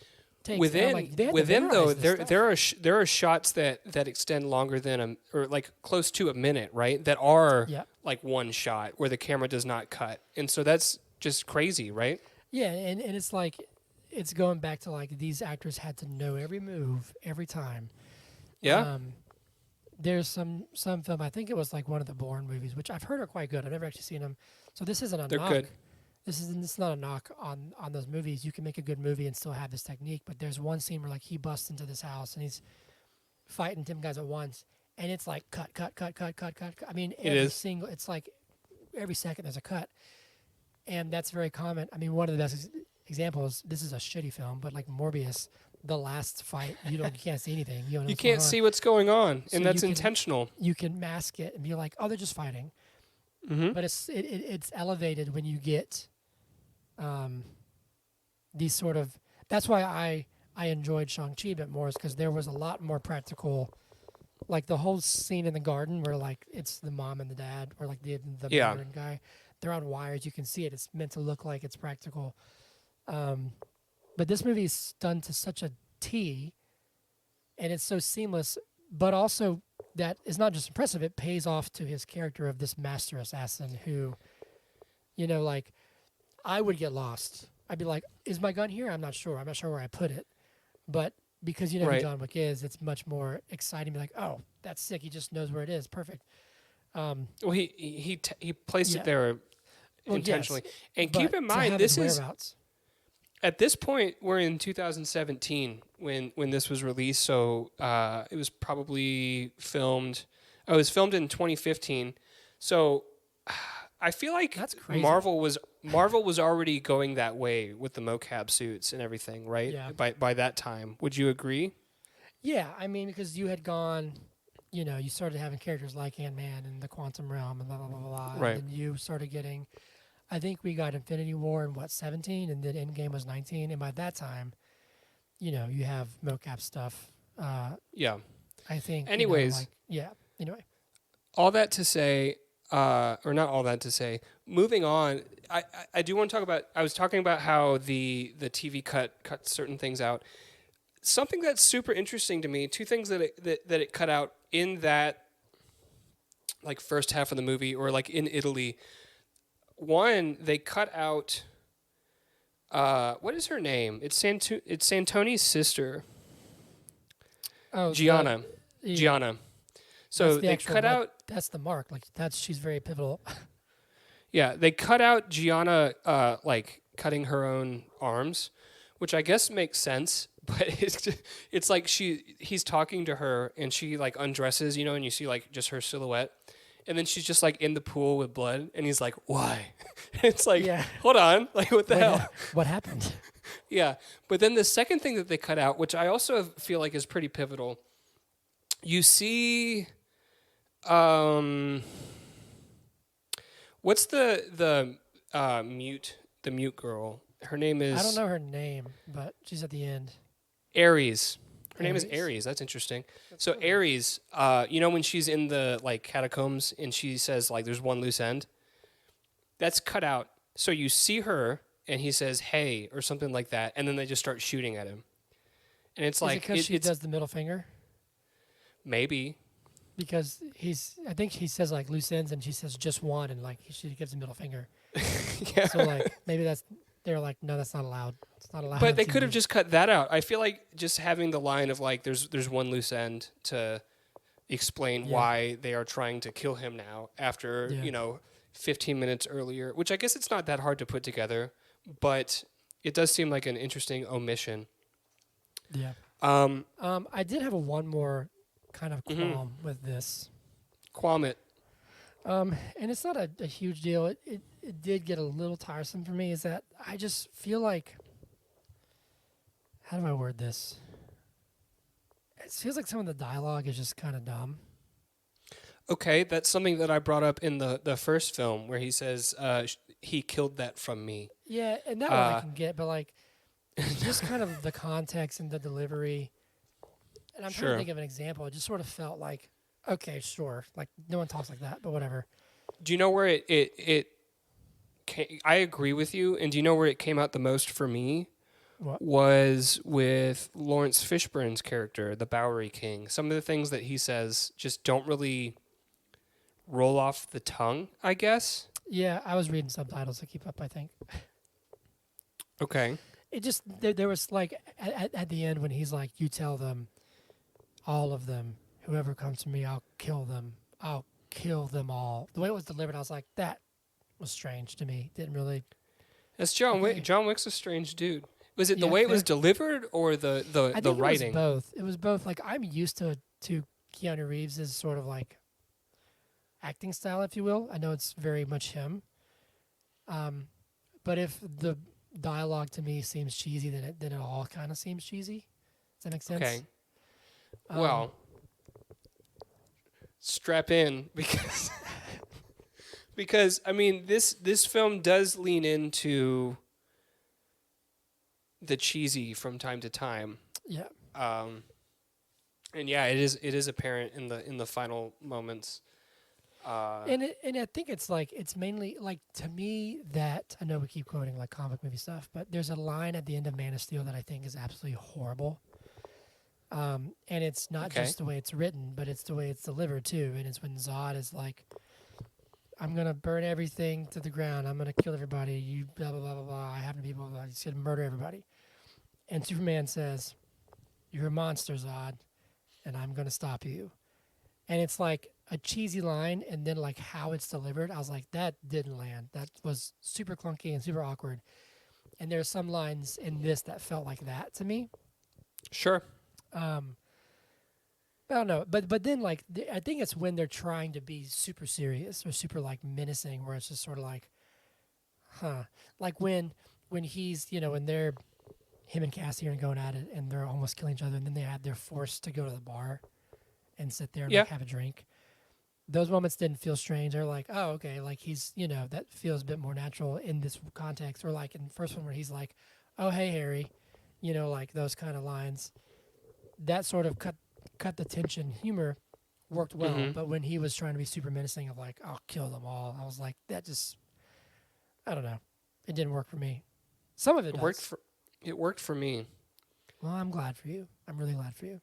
takes. Within though there are shots that extend longer than or like close to a minute, right? That are like one shot where the camera does not cut, and so that's just crazy, right? Yeah, and it's like it's going back to like these actors had to know every move every time. Yeah. There's some film, I think it was like one of the Bourne movies, which I've heard are quite good. I've never actually seen them, so this isn't a They're knock. good. This is not a knock on those movies. You can make a good movie and still have this technique, but there's one scene where like he busts into this house and he's fighting 10 guys at once, and it's like cut. I mean, it's like every second there's a cut, and that's very common. I mean, one of the best examples. This is a shitty film, but like Morbius. The last fight, you can't see anything. You can't see what's going on, So and that's you can- intentional. You can mask it and be like, "Oh, they're just fighting," Mm-hmm. but it's elevated when you get these sort of. That's why I enjoyed Shang-Chi a bit more, is because there was a lot more practical, like the whole scene in the garden where like it's the mom and the dad, or like the Mandarin guy, they're on wires. You can see it. It's meant to look like it's practical. But this movie is done to such a T, and it's so seamless, but also that is not just impressive, it pays off to his character of this master assassin who, like, I would get lost. I'd be like, is my gun here? I'm not sure where I put it. But because who John Wick is, it's much more exciting to be like, oh, that's sick. He just knows where it is. Perfect. Well, he placed it there intentionally. Yes, And but keep in to mind, have this his is... whereabouts. At this point, we're in 2017 when this was released. So it was probably filmed. Oh, it was filmed in 2015. So I feel like That's crazy. Marvel was already going that way with the mocap suits and everything, right? Yeah. By that time, would you agree? Yeah, I mean, because you had gone, you started having characters like Ant-Man and the Quantum Realm and blah, blah, blah, blah. Right. And then you started getting, I think we got Infinity War in, 17? And then Endgame was 19. And by that time, you have mocap stuff. Yeah. I think. Anyways. Anyway. All that to say, or not all that to say, moving on, I do want to talk about, I was talking about how the TV cut certain things out. Something that's super interesting to me, two things that it cut out in that like first half of the movie, or like in Italy. One, they cut out, what is her name? It's Santoni's sister. Oh, Gianna. Gianna. So they cut out... That's the mark. Like, she's very pivotal. Yeah, they cut out Gianna, like, cutting her own arms, which I guess makes sense, but it's like he's talking to her, and she, like, undresses, and you see, like, just her silhouette, and then she's just, like, in the pool with blood, and he's like, why? It's like, hold on, like, what the hell? What happened? Yeah, but then the second thing that they cut out, which I also feel like is pretty pivotal, you see... what's the mute girl? Her name is... I don't know her name, but she's at the end. Ares. Her name is Ares. That's interesting. So Ares, when she's in the like catacombs and she says like there's one loose end, that's cut out. So you see her and he says "Hey" or something like that, and then they just start shooting at him. And it's Is it like because she it's does the middle finger? maybe. Because I think he says like loose ends, and she says just one, and like she gives the middle finger. Yeah. So like maybe they're like, no, that's not allowed. It's not allowed. But on they could have TV. just cut that out. I feel like just having the line of like there's one loose end to explain Yeah. why they are trying to kill him now after, Yeah. 15 minutes earlier, which I guess it's not that hard to put together, but it does seem like an interesting omission. Yeah. Um, I did have one more kind of Mhm. qualm with this. Qualm it. And it's not a huge deal. It did get a little tiresome for me. Is that I just feel like, how do I word this? It feels like some of the dialogue is just kind of dumb. Okay, that's something that I brought up in the first film where he says he killed that from me. Yeah, and that one I Uh, can get, but like just kind of the context and the delivery. And I'm trying Sure. to think of an example. It just sort of felt like, okay, sure, like no one talks like that, but whatever. Do you know where I agree with you, and do you know where it came out the most for me? What? Was with Lawrence Fishburne's character, the Bowery King. Some of the things that he says just don't really roll off the tongue, I guess. Yeah, I was reading subtitles to keep up, I think. Okay. It just, there was like, at the end when he's like, you tell them, all of them, whoever comes to me, I'll kill them. I'll kill them all. The way it was delivered, I was like, that was strange to me. Didn't really. That's John Okay. Wick. John Wick's a strange dude. Was it the Yeah, way it was fair. delivered or the I think writing? it was both. It was both. Like, I'm used to Keanu Reeves' sort of like acting style, if you will. I know it's very much him. But if the dialogue to me seems cheesy, then it all kind of seems cheesy. Does that make sense? Okay. Well, strap in because I mean this film does lean into the cheesy from time to time. Yeah. And yeah, it is apparent in the final moments. And I think it's like it's mainly like to me that I know we keep quoting like comic movie stuff, but there's a line at the end of Man of Steel that I think is absolutely horrible. And it's not Okay. just the way it's written, but it's the way it's delivered too. And it's when Zod is like, "I'm gonna burn everything to the ground. I'm gonna kill everybody. You blah blah blah blah blah. I have to be blah blah. He's gonna murder everybody." And Superman says, "You're a monster, Zod, and I'm gonna stop you." And it's like a cheesy line, and then like how it's delivered, I was like, that didn't land. That was super clunky and super awkward. And there's some lines in this that felt like that to me. Sure. I don't know, but then like I think it's when they're trying to be super serious or super like menacing, where it's just sort of like, like when he's when they're him and Cassie are going at it and they're almost killing each other, and then they're forced to go to the bar and sit there and Yeah. like have a drink. Those moments didn't feel strange. They're like, oh, okay, like he's that feels a bit more natural in this context. Or like in the first one where he's like, oh hey Harry, like those kind of lines. That sort of cut the tension. Humor worked well, Mhm. but when he was trying to be super menacing of like, I'll kill them all, I was like, that just, I don't know, it didn't work for me. Some of it does. It worked for me. Well, I'm glad for you. I'm really glad for you.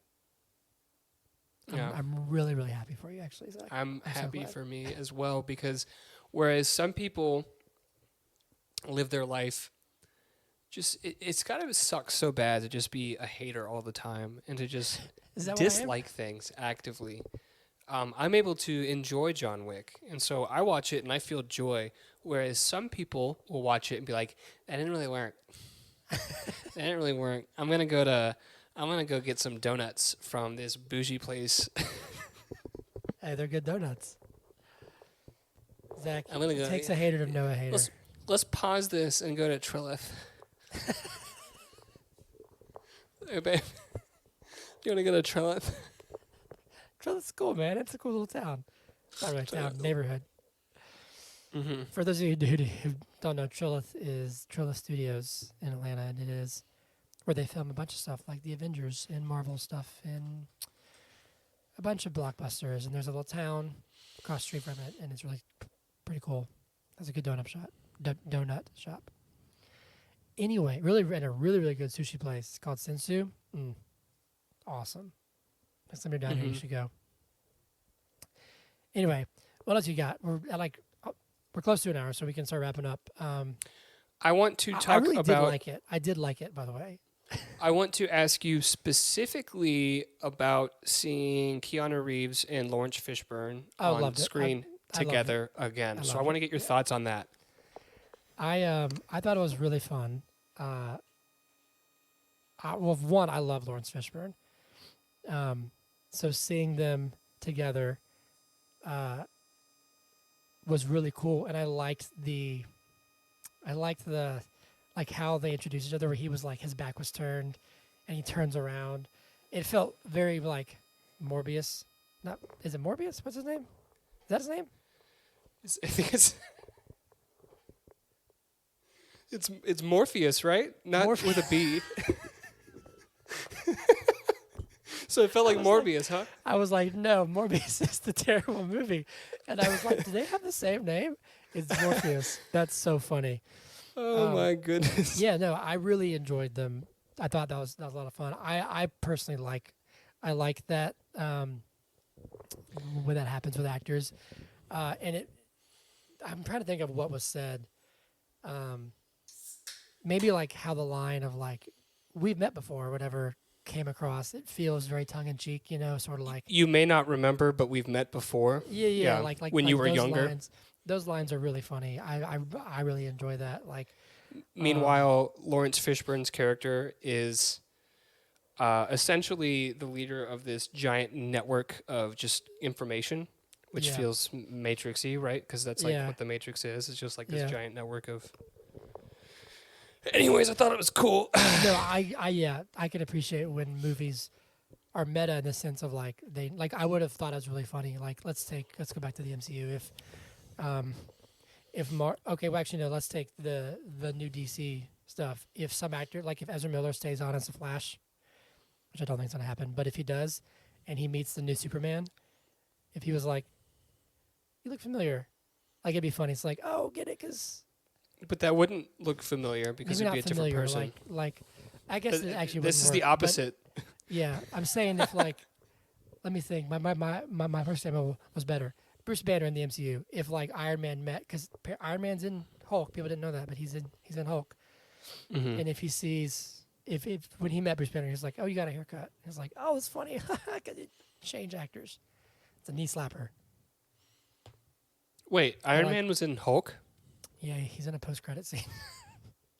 Yeah. I'm really really happy for you, actually, Zach. I'm so happy glad. for me as well, because whereas some people live their life just it's got to suck so bad to just be a hater all the time and to just Is that what I am? dislike things actively. I'm able to enjoy John Wick, and so I watch it and I feel joy. Whereas some people will watch it and be like, "That didn't really work. That didn't really work. I'm gonna go get some donuts from this bougie place. Hey, they're good donuts. Zach, I'm gonna go. it takes a hater to know a hater. Let's pause this and go to Trilith. Hey, babe, you wanna go to Trilith? Trillith's cool, man. It's a cool little town. Not really a town, neighborhood. Mm-hmm. For those of you who don't know, Trilith is Trilith Studios in Atlanta, and it is where they film a bunch of stuff like the Avengers and Marvel stuff and a bunch of blockbusters. And there's a little town across the street from it, and it's really pretty cool. That's a good donut shop. Donut shop. Anyway, really in a really, really good sushi place. It's called Sensu. Awesome. Next time you're down here, you should go. Anyway, what else you got? We're close to an hour, so we can start wrapping up. I want to talk I really about. did like it. I did like it, by the way. I want to ask you specifically about seeing Keanu Reeves and Lawrence Fishburne on screen together again. So I want to get your thoughts on that. I thought it was really fun. One, I love Lawrence Fishburne. So seeing them together was really cool, and I liked the like how they introduced each other, where he was like his back was turned, and he turns around. It felt very like Morbius. Is it Morbius? What's his name? Is that his name? I think it's Morpheus, right? Not with a B. So it felt like Morbius, huh? I was like, no, Morbius is the terrible movie. And I was like, do they have the same name? It's Morpheus. That's so funny. Oh, my goodness. Yeah, no, I really enjoyed them. I thought that was a lot of fun. I personally like that when that happens with actors. And I'm trying to think of what was said. Maybe like how the line of like, we've met before or whatever came across. It feels very tongue-in-cheek, sort of like... You may not remember, but we've met before. Yeah. Like when you were those younger. Those lines are really funny. I really enjoy that. Like, meanwhile, Lawrence Fishburne's character is essentially the leader of this giant network of just information, which feels Matrix-y, right? Because that's like what the Matrix is. It's just like this giant network of... Anyways, I thought it was cool. No, I can appreciate when movies are meta in the sense of like I would have thought it was really funny. Like let's go back to the MCU. Let's take the new DC stuff. If some actor, like if Ezra Miller stays on as the Flash, which I don't think is gonna happen, but if he does, and he meets the new Superman, if he was like, "You look familiar," like it'd be funny. It's like, "Oh, get it?" Because but that wouldn't look familiar because it'd be a different person. Like, I guess it actually. This is work, the opposite. Yeah, I'm saying if like, let me think. My first example was better. Bruce Banner in the MCU. If like Iron Man met, because Iron Man's in Hulk, people didn't know that, but he's in Hulk. And if he sees if when he met Bruce Banner, he's like, "Oh, you got a haircut." He's like, "Oh, it's funny." Change actors. It's a knee slapper. Wait, Iron Man was in Hulk? Yeah, he's in a post-credit scene.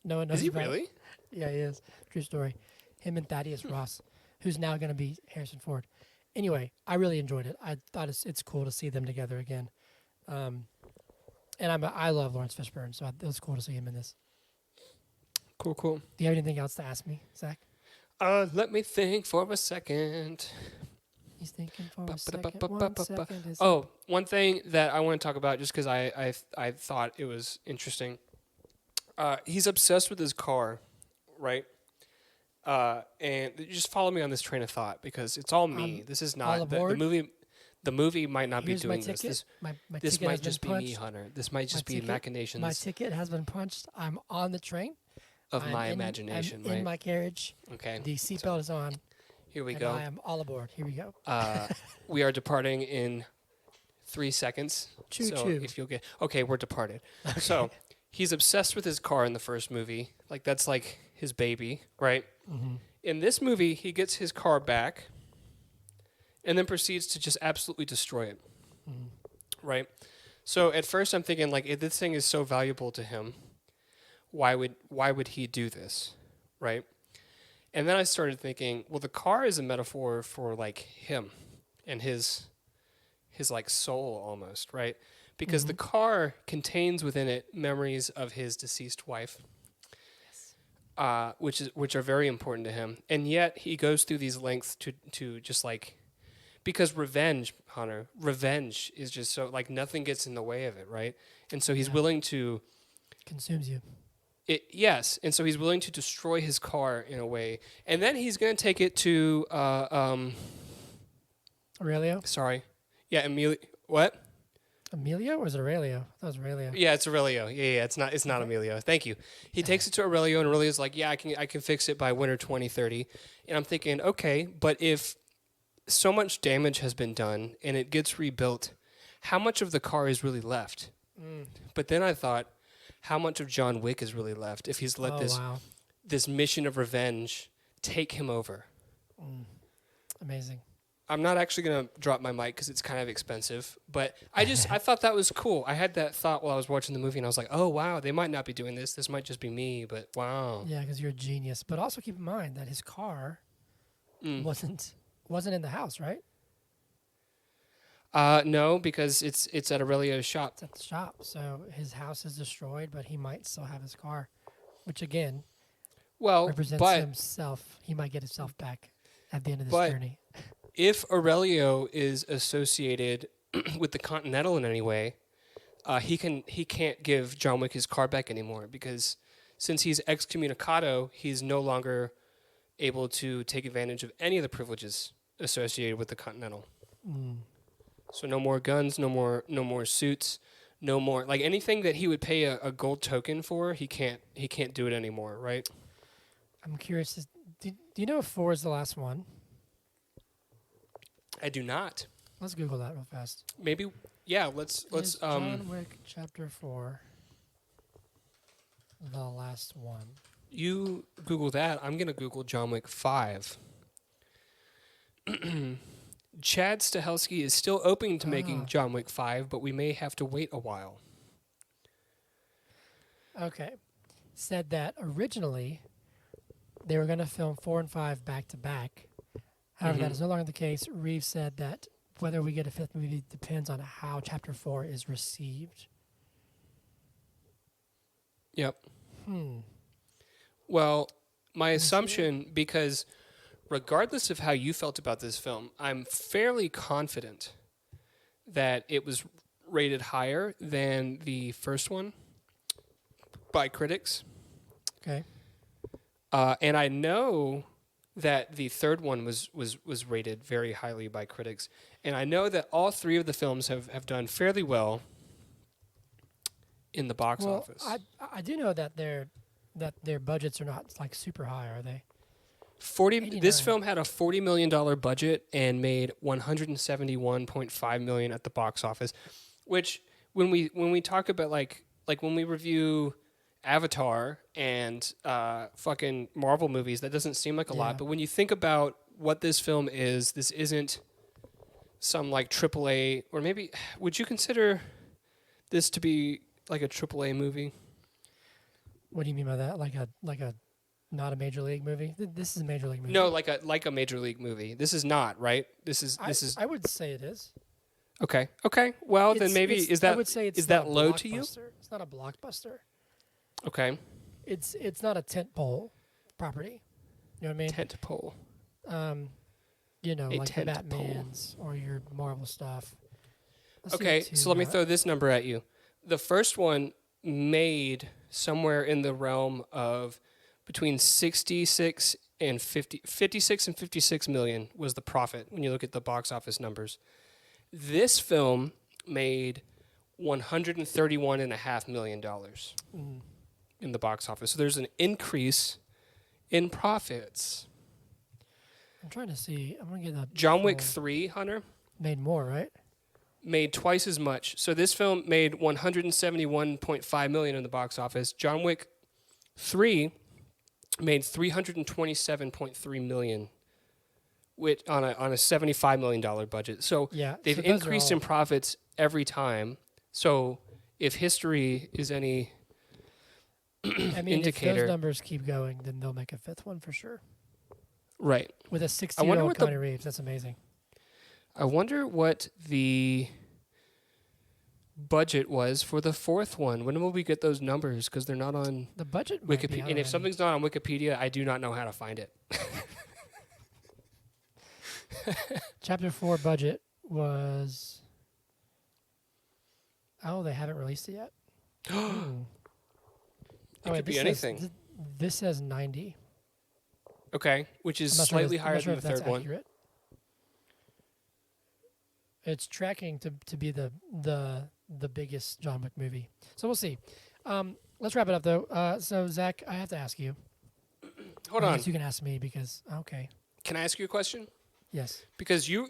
No one knows. Is he really? Yeah, he is. True story. Him and Thaddeus Ross, who's now going to be Harrison Ford. Anyway, I really enjoyed it. I thought it's cool to see them together again. And I love Lawrence Fishburne, so it was cool to see him in this. Cool. Do you have anything else to ask me, Zach? Let me think for a second. He's thinking for a second. 1 second. One thing that I want to talk about, just because I thought it was interesting. He's obsessed with his car, right? And just follow me on this train of thought because it's all me. This is not the movie. The movie might not be doing this. This might just be me, Hunter. This might just be machinations. My ticket has been punched. I'm on the train. Of my imagination, I'm right? in my carriage. Okay. The seatbelt is on. Here we go. I am all aboard. Here we go. We are departing in 3 seconds. Choo so choo. If you'll get okay, we're departed. Okay. So he's obsessed with his car in the first movie. Like that's like his baby, right? Mm-hmm. In this movie, he gets his car back, and then proceeds to just absolutely destroy it. Mm-hmm. Right. So at first, I'm thinking like, if this thing is so valuable to him, why would he do this, right? And then I started thinking, well, the car is a metaphor for like him and his like soul almost, right? Because the car contains within it memories of his deceased wife, which are very important to him. And yet he goes through these lengths to just like, because revenge, Hunter, revenge is just so like nothing gets in the way of it, right? And so he's willing to consumes you. Yes, and so he's willing to destroy his car in a way, and then he's going to take it to Aurelio. Sorry, yeah, Emilio. What? Emilio or is it Aurelio? That was Aurelio. Yeah, it's Aurelio. Yeah, it's not Emilio. Thank you. He takes it to Aurelio, and Aurelio's like, "Yeah, I can fix it by winter 2030." And I'm thinking, okay, but if so much damage has been done and it gets rebuilt, how much of the car is really left? Mm. But then I thought, how much of John Wick is really left if he's let Wow. this mission of revenge take him over? Amazing. I'm not actually going to drop my mic because it's kind of expensive, but I thought that was cool. I had that thought while I was watching the movie, and I was like, oh, wow, they might not be doing this. This might just be me, but wow. Yeah, because you're a genius. But also keep in mind that his car wasn't in the house, right? No, because it's at Aurelio's shop. It's at the shop. So his house is destroyed, but he might still have his car, which again represents himself. He might get himself back at the end of this journey. If Aurelio is associated with the Continental in any way, he can't give John Wick his car back anymore because since he's excommunicado, he's no longer able to take advantage of any of the privileges associated with the Continental. So no more guns, no more suits, no more like anything that he would pay a gold token for. He can't do it anymore, right? I'm curious. Do you know if 4 is the last one? I do not. Let's Google that real fast. Maybe, yeah. Let's. John Wick Chapter 4, the last one. You Google that. I'm gonna Google John Wick 5. Chad Stahelski is still open to making John Wick 5, but we may have to wait a while. Okay. Said that originally they were going to film 4 and 5 back to back. However, that is no longer the case. Reeves said that whether we get a 5th movie depends on how Chapter 4 is received. Yep. Well, my assumption, because regardless of how you felt about this film, I'm fairly confident that it was rated higher than the first one by critics. Okay. And I know that the third one was rated very highly by critics. And I know that all 3 of the films have done fairly well in the box office. I do know that their budgets are not like super high, are they? This film had a $40 million budget and made $171.5 million at the box office, which when we talk about like when we review Avatar and fucking Marvel movies, that doesn't seem like a lot. But when you think about what this film is, this isn't some like AAA, or maybe would you consider this to be like a AAA movie? What do you mean by that? Like a not a major league movie? This is a major league movie. No, like a major league movie. This is not, right? This is. I would say it is. Okay. Well, then maybe I would say is that low to you? It's not a blockbuster. Okay. It's not a tentpole property. You know what I mean? Tentpole. You know, like the tent Batmans or your Marvel stuff. Okay, so let me throw this number at you. The first one made somewhere in the realm of between 56 and 56 million was the profit when you look at the box office numbers. This film made $131.5 million in the box office. So there's an increase in profits. I'm trying to see. I'm going to get that. John Wick 3, Hunter? Made more, right? Made twice as much. So this film made $171.5 million in the box office. John Wick 3 made $327.3 million with on a $75 million budget. So they've increased in profits every time. So if history is any indicator, if those numbers keep going, then they'll make a 5th one for sure. Right. With a 60-year-old Keanu Reeves, that's amazing. I wonder what the budget was for the 4th one. When will we get those numbers? Because they're not on the budget. Wikipedia. And if something's not on Wikipedia, I do not know how to find it. Chapter 4 budget was. Oh, they haven't released it yet. It could be anything. This says 90. Okay, which is slightly higher than the third one. Accurate. It's tracking to be the biggest John Wick movie. So we'll see. Let's wrap it up though. So Zach, I have to ask you. Hold I on. guess you can ask me because okay. Can I ask you a question? Yes. Because you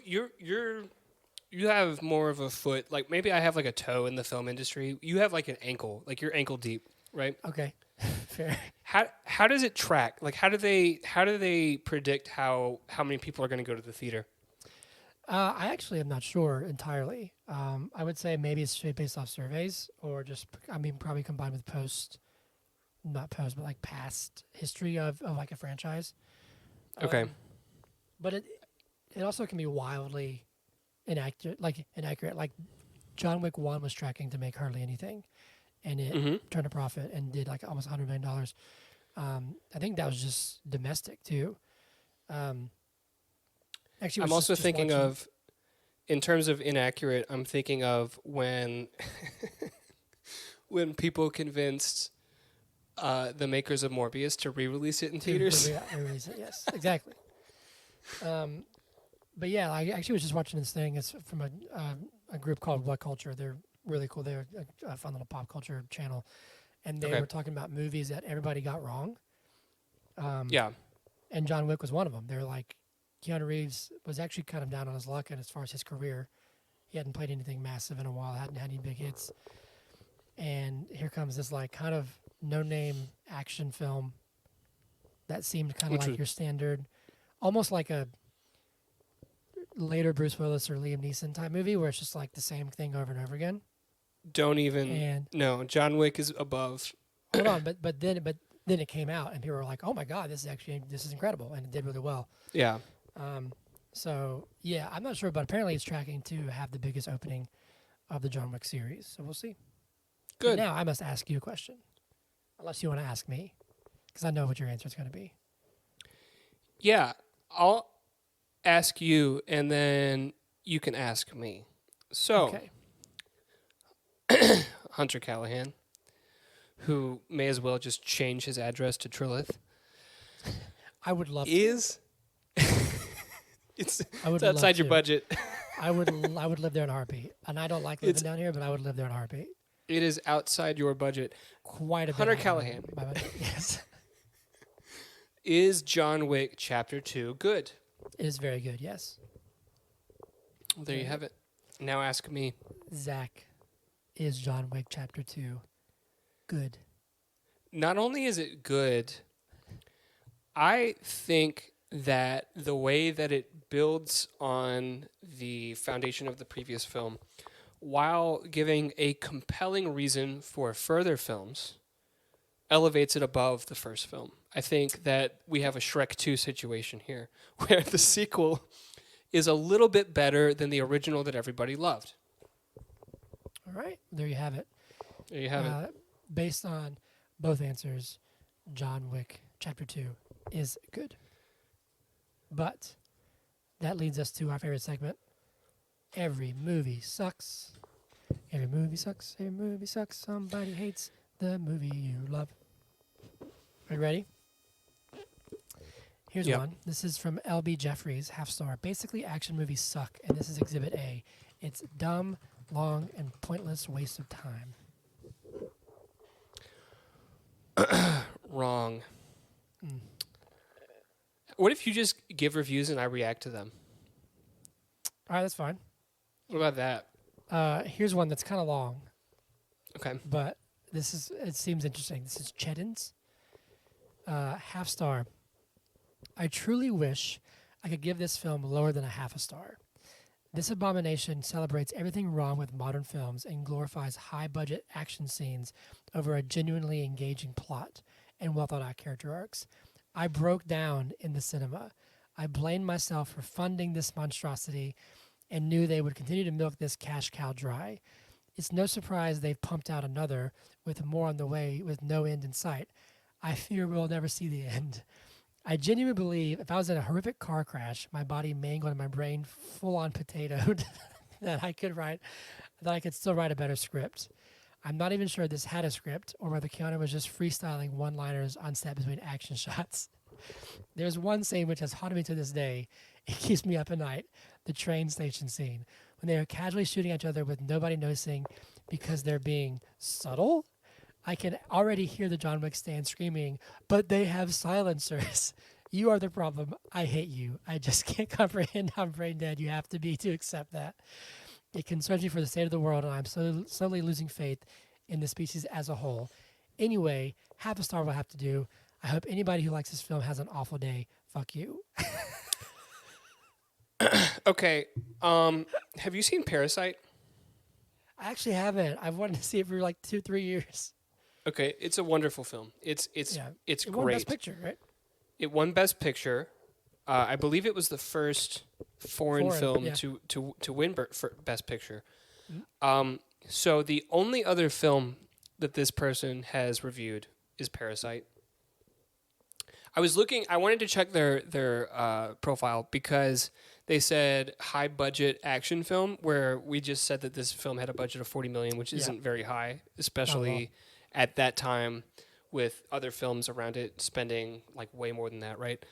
have more of a foot. Like maybe I have like a toe in the film industry. You have like an ankle. Like you're ankle deep, right? Okay. Fair. How does it track? Like how do they predict how many people are going to go to the theater? I actually am not sure entirely. I would say maybe it's straight based off surveys or just, I mean, probably combined with not post, but like past history of like a franchise. Okay. But it also can be wildly inaccurate. Like John Wick 1 was tracking to make hardly anything, and it turned a profit and did like almost $100 million. I think that was just domestic too. Actually, I'm also thinking of, in terms of inaccurate, I'm thinking of when when people convinced the makers of Morbius to re-release it in theaters. Yes, exactly. But yeah, I actually was just watching this thing. It's from a group called What Culture. They're really cool. They're a fun little pop culture channel, and they were talking about movies that everybody got wrong. Yeah. And John Wick was one of them. They're like, Keanu Reeves was actually kind of down on his luck, and as far as his career, he hadn't played anything massive in a while, hadn't had any big hits. And here comes this like kind of no-name action film that seemed kind of like your standard, almost like a later Bruce Willis or Liam Neeson type movie where it's just like the same thing over and over again. No, John Wick is above. Hold on, but then it came out and people were like, "Oh my god, this is incredible," and it did really well. Yeah. So yeah, I'm not sure, but apparently it's tracking to have the biggest opening of the John Wick series. So we'll see. Good. But now I must ask you a question, unless you want to ask me, because I know what your answer is going to be. Yeah, I'll ask you, and then you can ask me. So, okay. Hunter Callahan, who may as well just change his address to Trilith, I would love is it's outside your budget. I would live there in a heartbeat, and I don't like living down here, but I would live there in a heartbeat. It is outside your budget. Quite a bit. Hunter Callahan. Yes. Is John Wick Chapter 2 good? It is very good, yes. Well, there you have it. Now ask me. Zach, is John Wick Chapter 2 good? Not only is it good, I think that the way that it builds on the foundation of the previous film, while giving a compelling reason for further films, elevates it above the first film. I think that we have a Shrek 2 situation here, where the sequel is a little bit better than the original that everybody loved. All right, there you have it. There you have it. Based on both answers, John Wick Chapter 2 is good. But that leads us to our favorite segment. Every movie sucks. Every movie sucks. Every movie sucks. Somebody hates the movie you love. Are you ready? Here's one. This is from LB Jeffries, half star. Basically, action movies suck, and this is Exhibit A. It's dumb, long, and pointless waste of time. Wrong. What if you just give reviews and I react to them? All right, that's fine. What about that? Here's one that's kind of long. Okay. But it seems interesting. This is Cheddin's. Half star. I truly wish I could give this film lower than a half a star. This abomination celebrates everything wrong with modern films and glorifies high-budget action scenes over a genuinely engaging plot and well-thought-out character arcs. I broke down in the cinema. I blamed myself for funding this monstrosity and knew they would continue to milk this cash cow dry. It's no surprise they've pumped out another with more on the way with no end in sight. I fear we'll never see the end. I genuinely believe if I was in a horrific car crash, my body mangled and my brain full-on potatoed, that I could still write a better script. I'm not even sure this had a script or whether Keanu was just freestyling one-liners on set between action shots. There's one scene which has haunted me to this day. It keeps me up at night. The train station scene. when they are casually shooting at each other with nobody noticing because they're being subtle. I can already hear the John Wick stand screaming, but they have silencers. You are the problem. I hate you. I just can't comprehend how brain dead you have to be to accept that. It concerns me for the state of the world, and I'm slowly losing faith in the species as a whole. Anyway, half a star will have to do. I hope anybody who likes this film has an awful day. Fuck you. Okay. Have you seen Parasite? I actually haven't. I've wanted to see it for like 2-3 years. Okay, it's a wonderful film. It's Yeah. it's It won great. Best Picture, right? It won Best Picture. I believe it was the first foreign film yeah. to win for Best Picture. Mhm. So the only other film that this person has reviewed is Parasite. I wanted to check their profile because they said high budget action film, where we just said that this film had a budget of 40 million, which Yeah. isn't very high, especially at that time with other films around it spending like way more than that, right?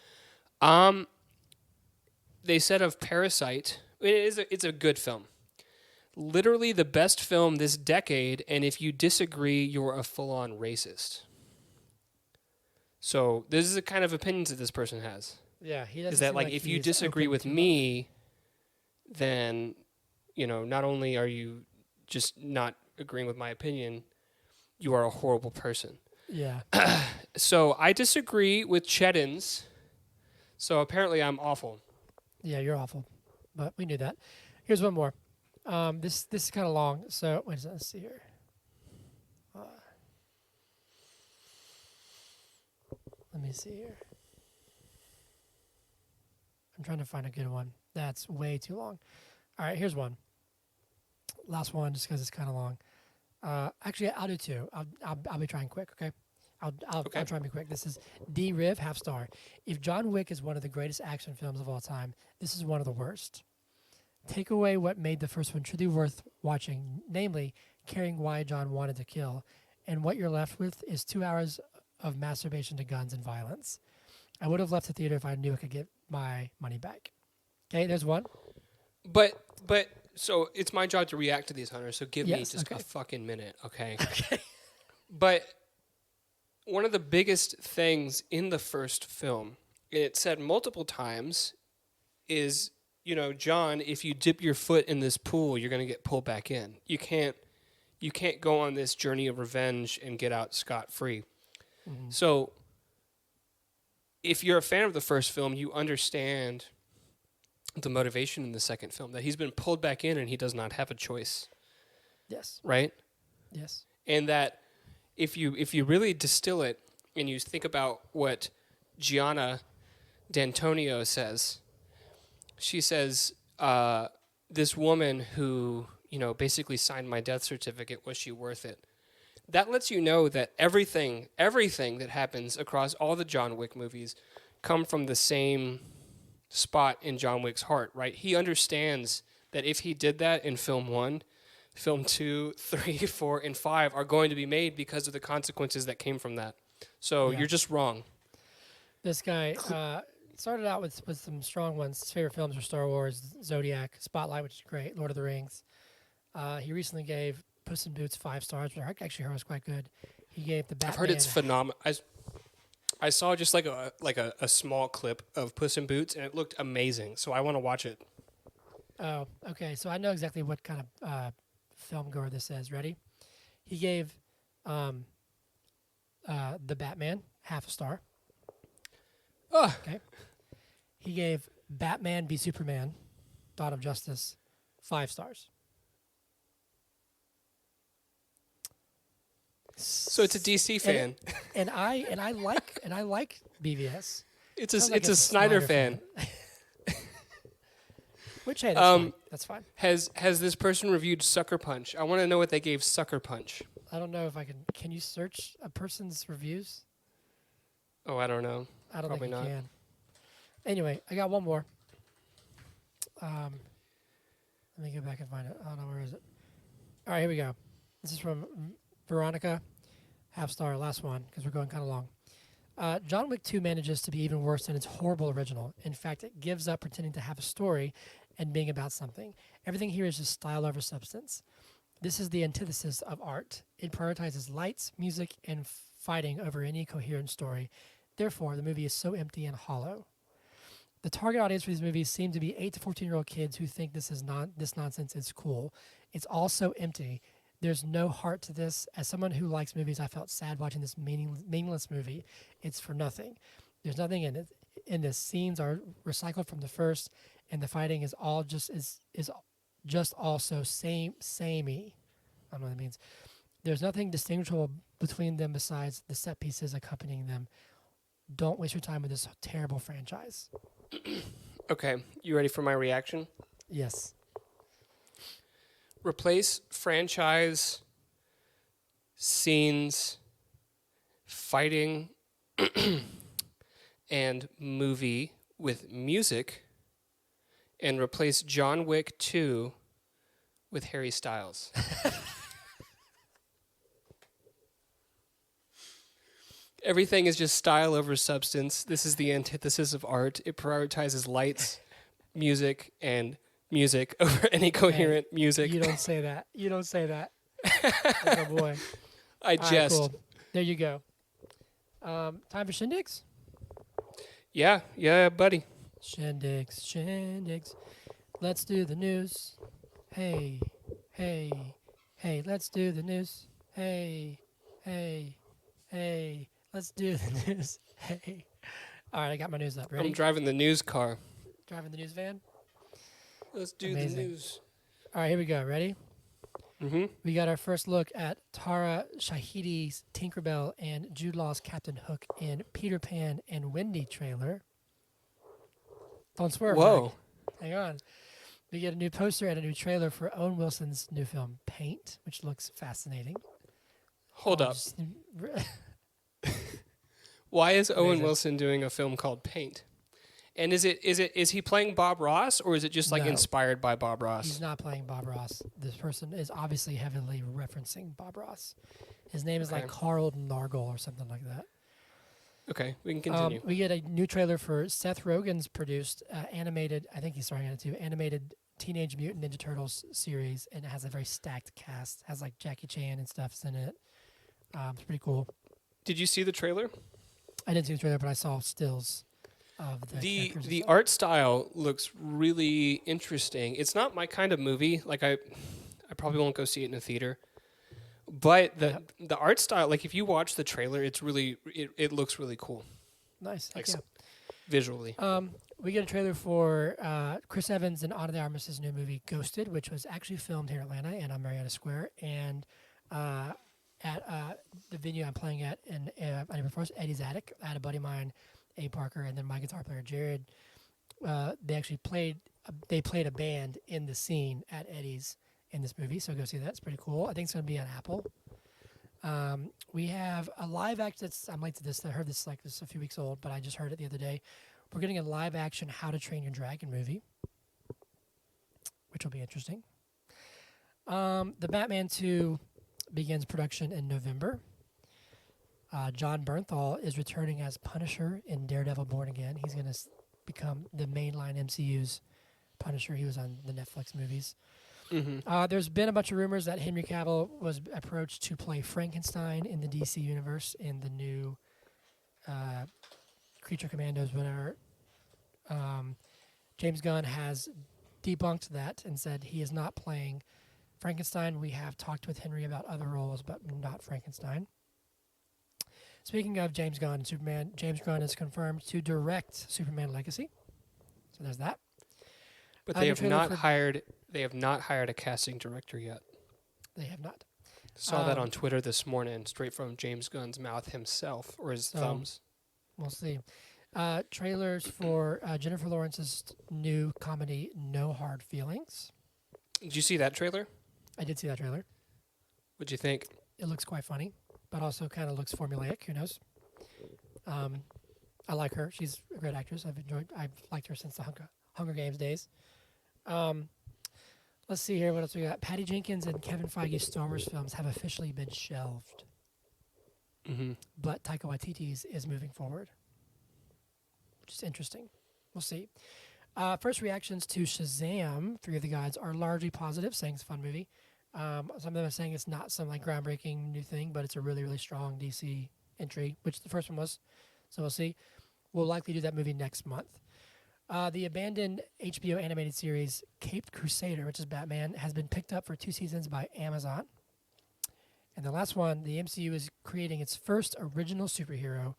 They said of Parasite, it's a good film. Literally the best film this decade, and if you disagree, you're a full-on racist. So this is the kind of opinions that this person has. Yeah, he doesn't. Is that seem like if you he's disagree open with to me, then, not only are you just not agreeing with my opinion, you are a horrible person. Yeah. So I disagree with Cheddins. So apparently I'm awful. Yeah, you're awful, but we knew that. Here's one more. This is kind of long, so let's see here. Let me see here. I'm trying to find a good one. That's way too long. All right, here's one. Last one, just because it's kind of long. Actually, I'll do two. I'll be trying quick. Okay. I'll try and be quick. This is D Riv, half star. If John Wick is one of the greatest action films of all time, this is one of the worst. Take away what made the first one truly worth watching, namely caring why John wanted to kill, and what you're left with is 2 hours of masturbation to guns and violence. I would have left the theater if I knew I could get my money back. Okay, there's one. But so it's my job to react to these, Hunter. So give me Yes, just okay. a fucking minute, okay? Okay. But one of the biggest things in the first film, it's said multiple times, is, John, if you dip your foot in this pool, you're going to get pulled back in. You can't go on this journey of revenge and get out scot-free. Mm-hmm. So if you're a fan of the first film, you understand the motivation in the second film, that he's been pulled back in and he does not have a choice. Yes. Right? Yes. And that if you really distill it and you think about what Gianna D'Antonio says, she says, this woman who, basically signed my death certificate, was she worth it? That lets you know that everything that happens across all the John Wick movies come from the same spot in John Wick's heart, right? He understands that if he did that in film 1, film 2, 3, 4, and 5 are going to be made because of the consequences that came from that. So you're just wrong. This guy started out with some strong ones. His favorite films were Star Wars, Zodiac, Spotlight, which is great, Lord of the Rings. He recently gave Puss in Boots 5 stars, which I actually heard was quite good. He gave the Batman. I've heard it's phenomenal. I saw just like a small clip of Puss in Boots, and it looked amazing. So I want to watch it. Oh, okay. So I know exactly what kind of film goer this is. Ready? He gave the Batman half a star. Oh. Okay. He gave Batman v Superman, Dawn of Justice, 5 stars. So it's a DC fan. And I like BVS. It's Sounds like a Snyder fan. Which, hey, that's fine. That's fine. Has this person reviewed Sucker Punch? I want to know what they gave Sucker Punch. I don't know if I can. Can you search a person's reviews? Oh, I don't know. I don't Probably think you not. can. Anyway, I got one more. Let me go back and find it. I don't know, where is it? All right, here we go. This is from Veronica, half star, last one, because we're going kind of long. John Wick 2 manages to be even worse than its horrible original. In fact, it gives up pretending to have a story and being about something. Everything here is just style over substance. This is the antithesis of art. It prioritizes lights, music, and fighting over any coherent story. Therefore, the movie is so empty and hollow. The target audience for these movies seem to be 8 to 14-year-old kids who think this nonsense is cool. It's all so empty. There's no heart to this. As someone who likes movies, I felt sad watching this meaningless movie. It's for nothing. There's nothing in it. In this, scenes are recycled from the first, and the fighting is all just also samey. I don't know what that means. There's nothing distinguishable between them besides the set pieces accompanying them. Don't waste your time with this terrible franchise. Okay, you ready for my reaction? Yes. Replace franchise, scenes, fighting, and movie with music, and replace John Wick 2 with Harry Styles. Everything is just style over substance. This is the antithesis of art. It prioritizes lights, music, and music over any coherent music. You don't say that. You don't say that. Oh, boy. I jest. Cool. There you go. Time for shindigs? Yeah, buddy. Shindigs. Let's do the news. Hey, let's do the news. Hey, let's do the news. Hey. All right, I got my news up. Ready? I'm driving the news car. Driving the news van? Let's do Amazing. the news. All right, here we go. Ready? Mm-hmm. We got our first look at Tara Shahidi's Tinkerbell and Jude Law's Captain Hook in Peter Pan and Wendy trailer. Don't swear. Whoa. Mike. Hang on. We get a new poster and a new trailer for Owen Wilson's new film, Paint, which looks fascinating. Hold up. Why is Owen Amazing. Wilson doing a film called Paint? And is he playing Bob Ross, or is it just like No. inspired by Bob Ross? He's not playing Bob Ross. This person is obviously heavily referencing Bob Ross. His name is Okay. like Carl Nargle or something like that. Okay, we can continue. We get a new trailer for Seth Rogen's produced animated, I think he's starring in it too, animated Teenage Mutant Ninja Turtles series, and it has a very stacked cast. It has like Jackie Chan and stuff's in it. It's pretty cool. Did you see the trailer? I didn't see the trailer, but I saw stills of the characters and The stuff. art style looks really interesting. It's not my kind of movie. Like I probably won't go see it in a theater. But the art style, like if you watch the trailer, it's really it looks really cool. Nice. Like Heck yeah. visually. We get a trailer for Chris Evans and Ana de Armas' new movie, Ghosted, which was actually filmed here in Atlanta and on Marietta Square. And at the venue I'm playing at in Eddie's Attic, I had a buddy of mine, A. Parker, and then my guitar player, Jared. They actually played a band in the scene at Eddie's in this movie, so go see that. It's pretty cool. I think it's going to be on Apple. We have a live action. I'm late to this. I heard this a few weeks old, but I just heard it the other day. We're getting a live action How to Train Your Dragon movie, which will be interesting. The Batman 2 begins production in November. John Bernthal is returning as Punisher in Daredevil Born Again. He's going to become the mainline MCU's Punisher. He was on the Netflix movies. Mm-hmm. There's been a bunch of rumors that Henry Cavill was approached to play Frankenstein in the DC universe in the new Creature Commandos, whatever. James Gunn has debunked that and said he is not playing Frankenstein. We have talked with Henry about other roles, but not Frankenstein. Speaking of James Gunn and Superman, James Gunn is confirmed to direct Superman Legacy. So there's that. But they have not hired a casting director yet. They have not. Saw that on Twitter this morning, straight from James Gunn's mouth himself, or his thumbs. We'll see. Trailers for Jennifer Lawrence's new comedy, No Hard Feelings. Did you see that trailer? I did see that trailer. What'd you think? It looks quite funny, but also kind of looks formulaic. Who knows? I like her. She's a great actress. I've liked her since the Hunger Games days. Let's see here. What else we got? Patty Jenkins and Kevin Feige's Star Wars films have officially been shelved. Mm-hmm. But Taika Waititi's is moving forward, which is interesting. We'll see. First reactions to Shazam, 3 of the guides, are largely positive, saying it's a fun movie. Some of them are saying it's not some like groundbreaking new thing, but it's a really, really strong DC entry, which the first one was. So we'll see. We'll likely do that movie next month. The abandoned HBO animated series Caped Crusader, which is Batman, has been picked up for 2 seasons by Amazon. And the last one, the MCU is creating its first original superhero.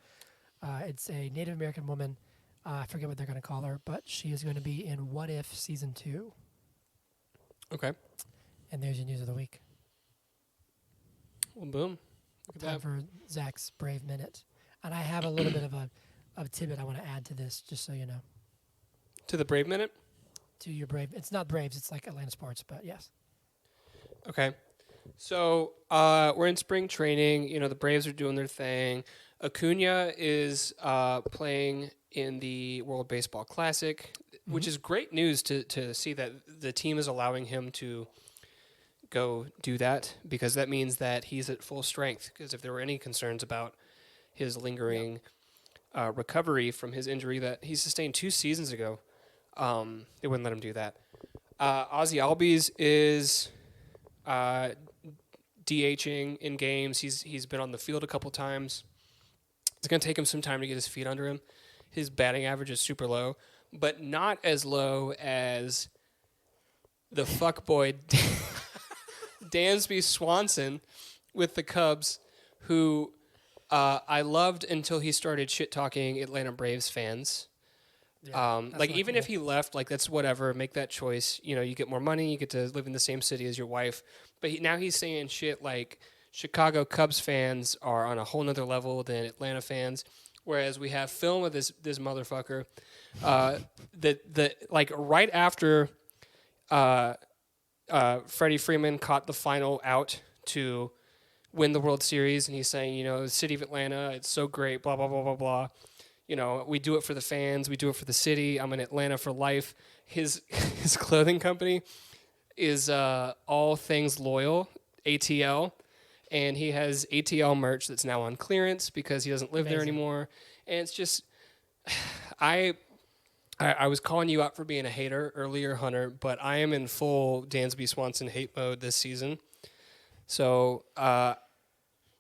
It's a Native American woman. I forget what they're going to call her, but she is going to be in What If Season 2. Okay. And there's your news of the week. Well, boom. Look at Time that. for Zach's Brave Minute. And I have a little bit of a tidbit I want to add to this, just so you know. To the Brave Minute? To your Brave. It's not Braves, it's like Atlanta Sports, but yes. Okay. So we're in spring training. You know, the Braves are doing their thing. Acuna is playing in the World Baseball Classic, which is great news to see that the team is allowing him to go do that, because that means that he's at full strength. Because if there were any concerns about his lingering recovery from his injury that he sustained 2 seasons ago, they wouldn't let him do that. Ozzy Albies is DHing in games. He's been on the field a couple times. It's going to take him some time to get his feet under him. His batting average is super low, but not as low as the fuckboy Dansby Swanson with the Cubs, who I loved until he started shit-talking Atlanta Braves fans. Yeah, like, even if he left, like, that's whatever. Make that choice. You know, you get more money. You get to live in the same city as your wife. But now he's saying shit like Chicago Cubs fans are on a whole nother level than Atlanta fans. Whereas we have film of this motherfucker that like right after Freddie Freeman caught the final out to win the World Series, and he's saying, you know, the city of Atlanta, it's so great, blah, blah, blah, blah, blah. You know, we do it for the fans. We do it for the city. I'm in Atlanta for life. His clothing company is All Things Loyal, ATL. And he has ATL merch that's now on clearance because he doesn't live there anymore. And it's just, I was calling you out for being a hater earlier, Hunter, but I am in full Dansby Swanson hate mode this season. So,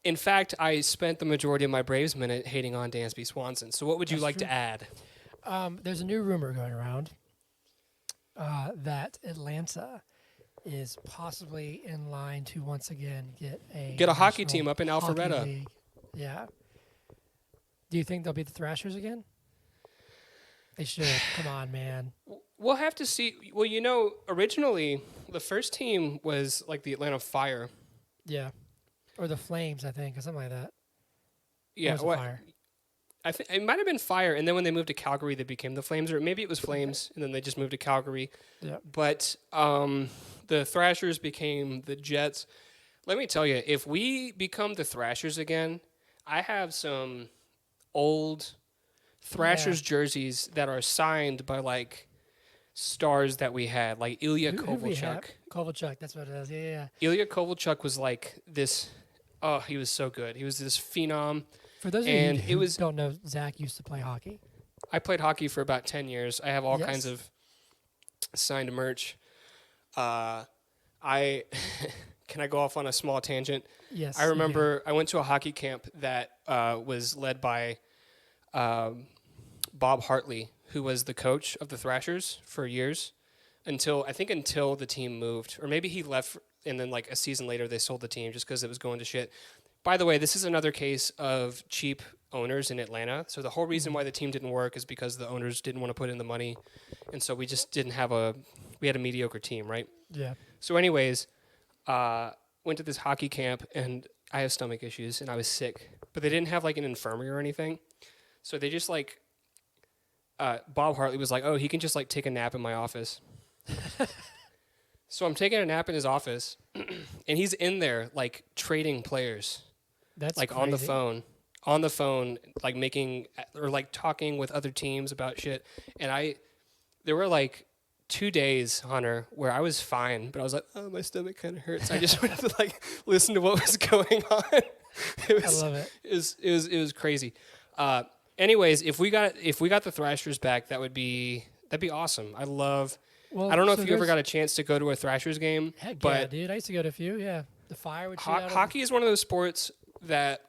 in fact, I spent the majority of my Braves minute hating on Dansby Swanson. So what would you like to add? There's a new rumor going around that Atlanta is possibly in line to once again get a hockey national team up in hockey Alpharetta. league. Yeah. Do you think they'll beat the Thrashers again? They should. Come on, man. We'll have to see. Well, you know, originally the first team was like the Atlanta Fire. Yeah. Or the Flames, I think, or something like that. Yeah, Or was it Fire? I think it might have been Fire, and then when they moved to Calgary, they became the Flames, or maybe it was Flames, and then they just moved to Calgary. Yeah. But the Thrashers became the Jets. Let me tell you, if we become the Thrashers again, I have some old Thrashers jerseys that are signed by like stars that we had, like Ilya Who'd we have? Kovalchuk. Kovalchuk, that's what it is. Yeah. Ilya Kovalchuk was like this. Oh, he was so good. He was this phenom. For those of And you it who was- don't know, Zach used to play hockey. I played hockey for about 10 years. I have all Yes. kinds of signed merch. I can I go off on a small tangent? Yes. I remember I went to a hockey camp that was led by Bob Hartley, who was the coach of the Thrashers for years until the team moved, or maybe he left and then like a season later they sold the team just because it was going to shit. By the way, this is another case of cheap owners in Atlanta. So the whole reason why the team didn't work is because the owners didn't want to put in the money, and so we just didn't have we had a mediocre team, right? Yeah. So anyways, went to this hockey camp, and I have stomach issues, and I was sick. But they didn't have, like, an infirmary or anything. So they just, like, Bob Hartley was like, oh, he can just, like, take a nap in my office. So I'm taking a nap in his office, and he's in there, like, trading players. That's like, crazy. on the phone, like, making, or, like, talking with other teams about shit. And there were, like, 2 days, Hunter, where I was fine, but I was like, oh, my stomach kind of hurts. I just wanted to like listen to what was going on. I love it. It was crazy. Anyways, if we got the Thrashers back, that would be That'd be awesome. I don't know so if you ever there's- got a chance to go to a Thrashers game, Heck yeah, but dude. I used to go to a few. Yeah, the fire would shoot out. hockey is one of those sports that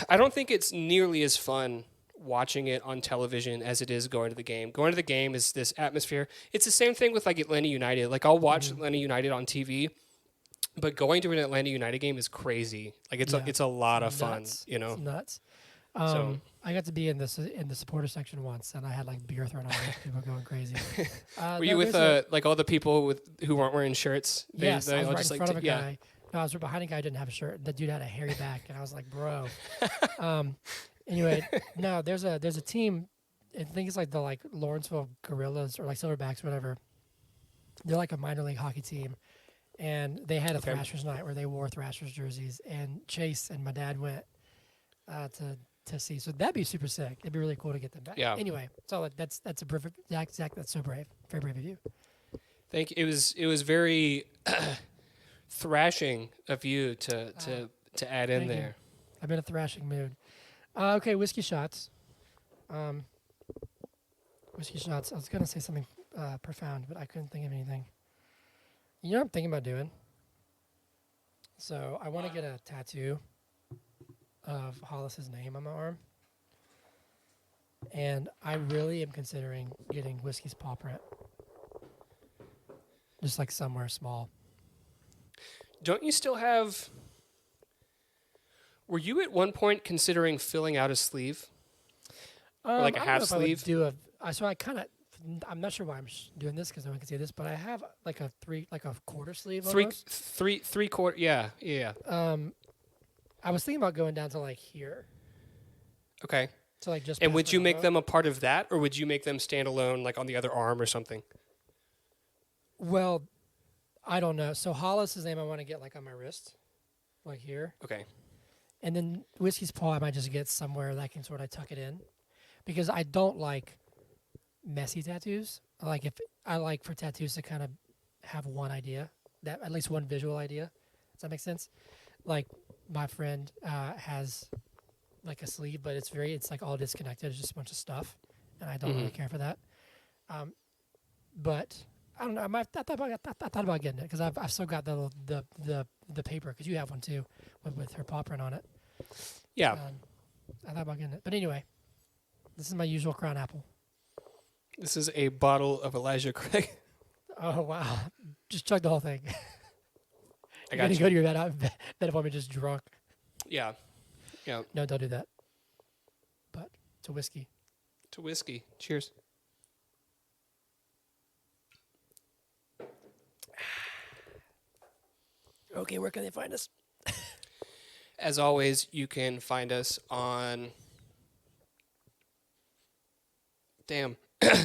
I don't think it's nearly as fun watching it on television as it is going to the game. Going to the game is this atmosphere. It's the same thing with like Atlanta United. Like I'll watch Atlanta United on TV, but going to an Atlanta United game is crazy. Like it's a lot of fun, nuts. you know. It's nuts. So- I got to be in the supporter section once, and I had like beer thrown on me. People going crazy. Were you with like all the people who weren't wearing shirts? Yes, I was all right in front of a yeah. guy. No, I was right behind a guy who didn't have a shirt. The dude had a hairy back, and I was like, bro. Anyway, no, there's a team. I think it's like the Lawrenceville Gorillas or like Silverbacks, whatever. They're like a minor league hockey team, and they had a Thrashers night where they wore Thrashers jerseys. And Chase and my dad went to see. So that'd be super sick. It'd be really cool to get them back. Yeah. Anyway, so that's a perfect Zach. That's so brave. Very brave of you. Thank you. It was very thrashing of you to add in Thank you. there. I'm in a thrashing mood. Okay, whiskey shots. Whiskey shots. I was gonna say something profound, but I couldn't think of anything. You know what I'm thinking about doing? So I want to get a tattoo of Hollis's name on my arm, and I really am considering getting Whiskey's paw print, just like somewhere small. Don't you still have? Were you at one point considering filling out a sleeve? Or like a I don't half know if I would sleeve? do so I kind of. I'm not sure why I'm doing this because no one can see this, but I have like a quarter sleeve. Almost. Three quarter. Yeah. I was thinking about going down to like here. Okay. So like just. And past would my you make elbow. them a part of that, or would you make them stand alone, like on the other arm or something? Well, I don't know. So Hollis's name I want to get like on my wrist, like here, Okay. and then Whiskey's paw I might just get somewhere that I can sort of tuck it in, because I don't like messy tattoos. I like for tattoos to kind of have one idea, that at least one visual idea. Does that make sense? Like my friend has like a sleeve, but it's like all disconnected. It's just a bunch of stuff, and I don't really care for that. But I don't know. I thought about getting it because I've still got the paper, because you have one too with her paw print on it. Yeah. I thought about getting it, but anyway, this is my usual Crown Apple. This is a bottle of Elijah Craig. Oh wow! Just chug the whole thing. I You're got gonna you. go to your bed appointment just drunk. Yeah. Yeah. No, don't do that. But to whiskey. To whiskey. Cheers. Okay, where can they find us? As always, you can find us on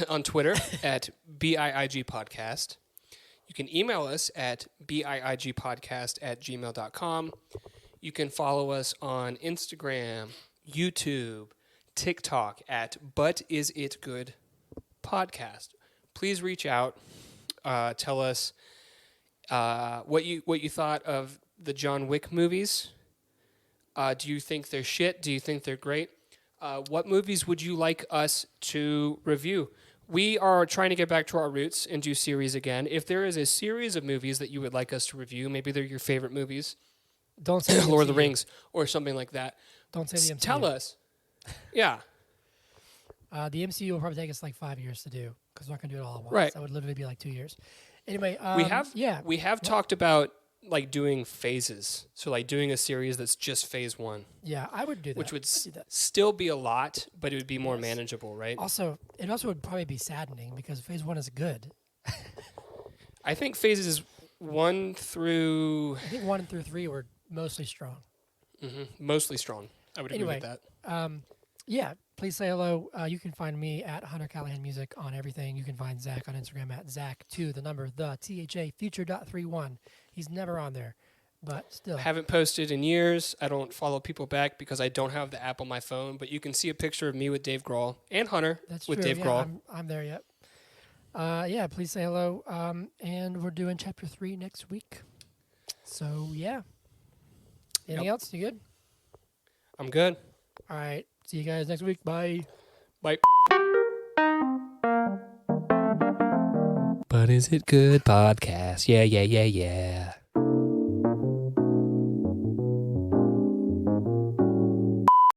on Twitter at BIIG Podcast. You can email us at biigpodcast@gmail.com. You can follow us on Instagram, YouTube, TikTok at But Is It Good Podcast. Please reach out. Tell us what you thought of the John Wick movies. Do you think they're shit? Do you think they're great? What movies would you like us to review? We are trying to get back to our roots and do series again. If there is a series of movies that you would like us to review, maybe they're your favorite movies, Don't say the Lord of the MCU. Rings or something like that, Don't say the MCU. tell us. Yeah. The MCU will probably take us like 5 years to do, because we're not gonna do it all at once. Right. That would literally be like 2 years. Anyway, we have talked about like doing phases. So like doing a series that's just phase one, Yeah, I would do that. which would I'd do that. still be a lot, but it would be more Yes. manageable, right? Also, it also would probably be saddening because phase 1 is good. I think phases 1 through I think 1 through 3 were mostly strong. mostly strong. I would agree Anyway, with that. Yeah, please say hello. You can find me at Hunter Callahan Music on everything. You can find Zach on Instagram at Zach2, the number, the THA, future.31. He's never on there, but still. Haven't posted in years. I don't follow people back because I don't have the app on my phone, but you can see a picture of me with Dave Grohl and Hunter That's with true. Dave Yeah, Grohl. I'm there yet. Yeah, please say hello. And we're doing chapter 3 next week. So, yeah. Anything else? You good? I'm good. All right. See you guys next week. Bye. Bye. God, is it good podcast? Yeah, yeah, yeah, yeah.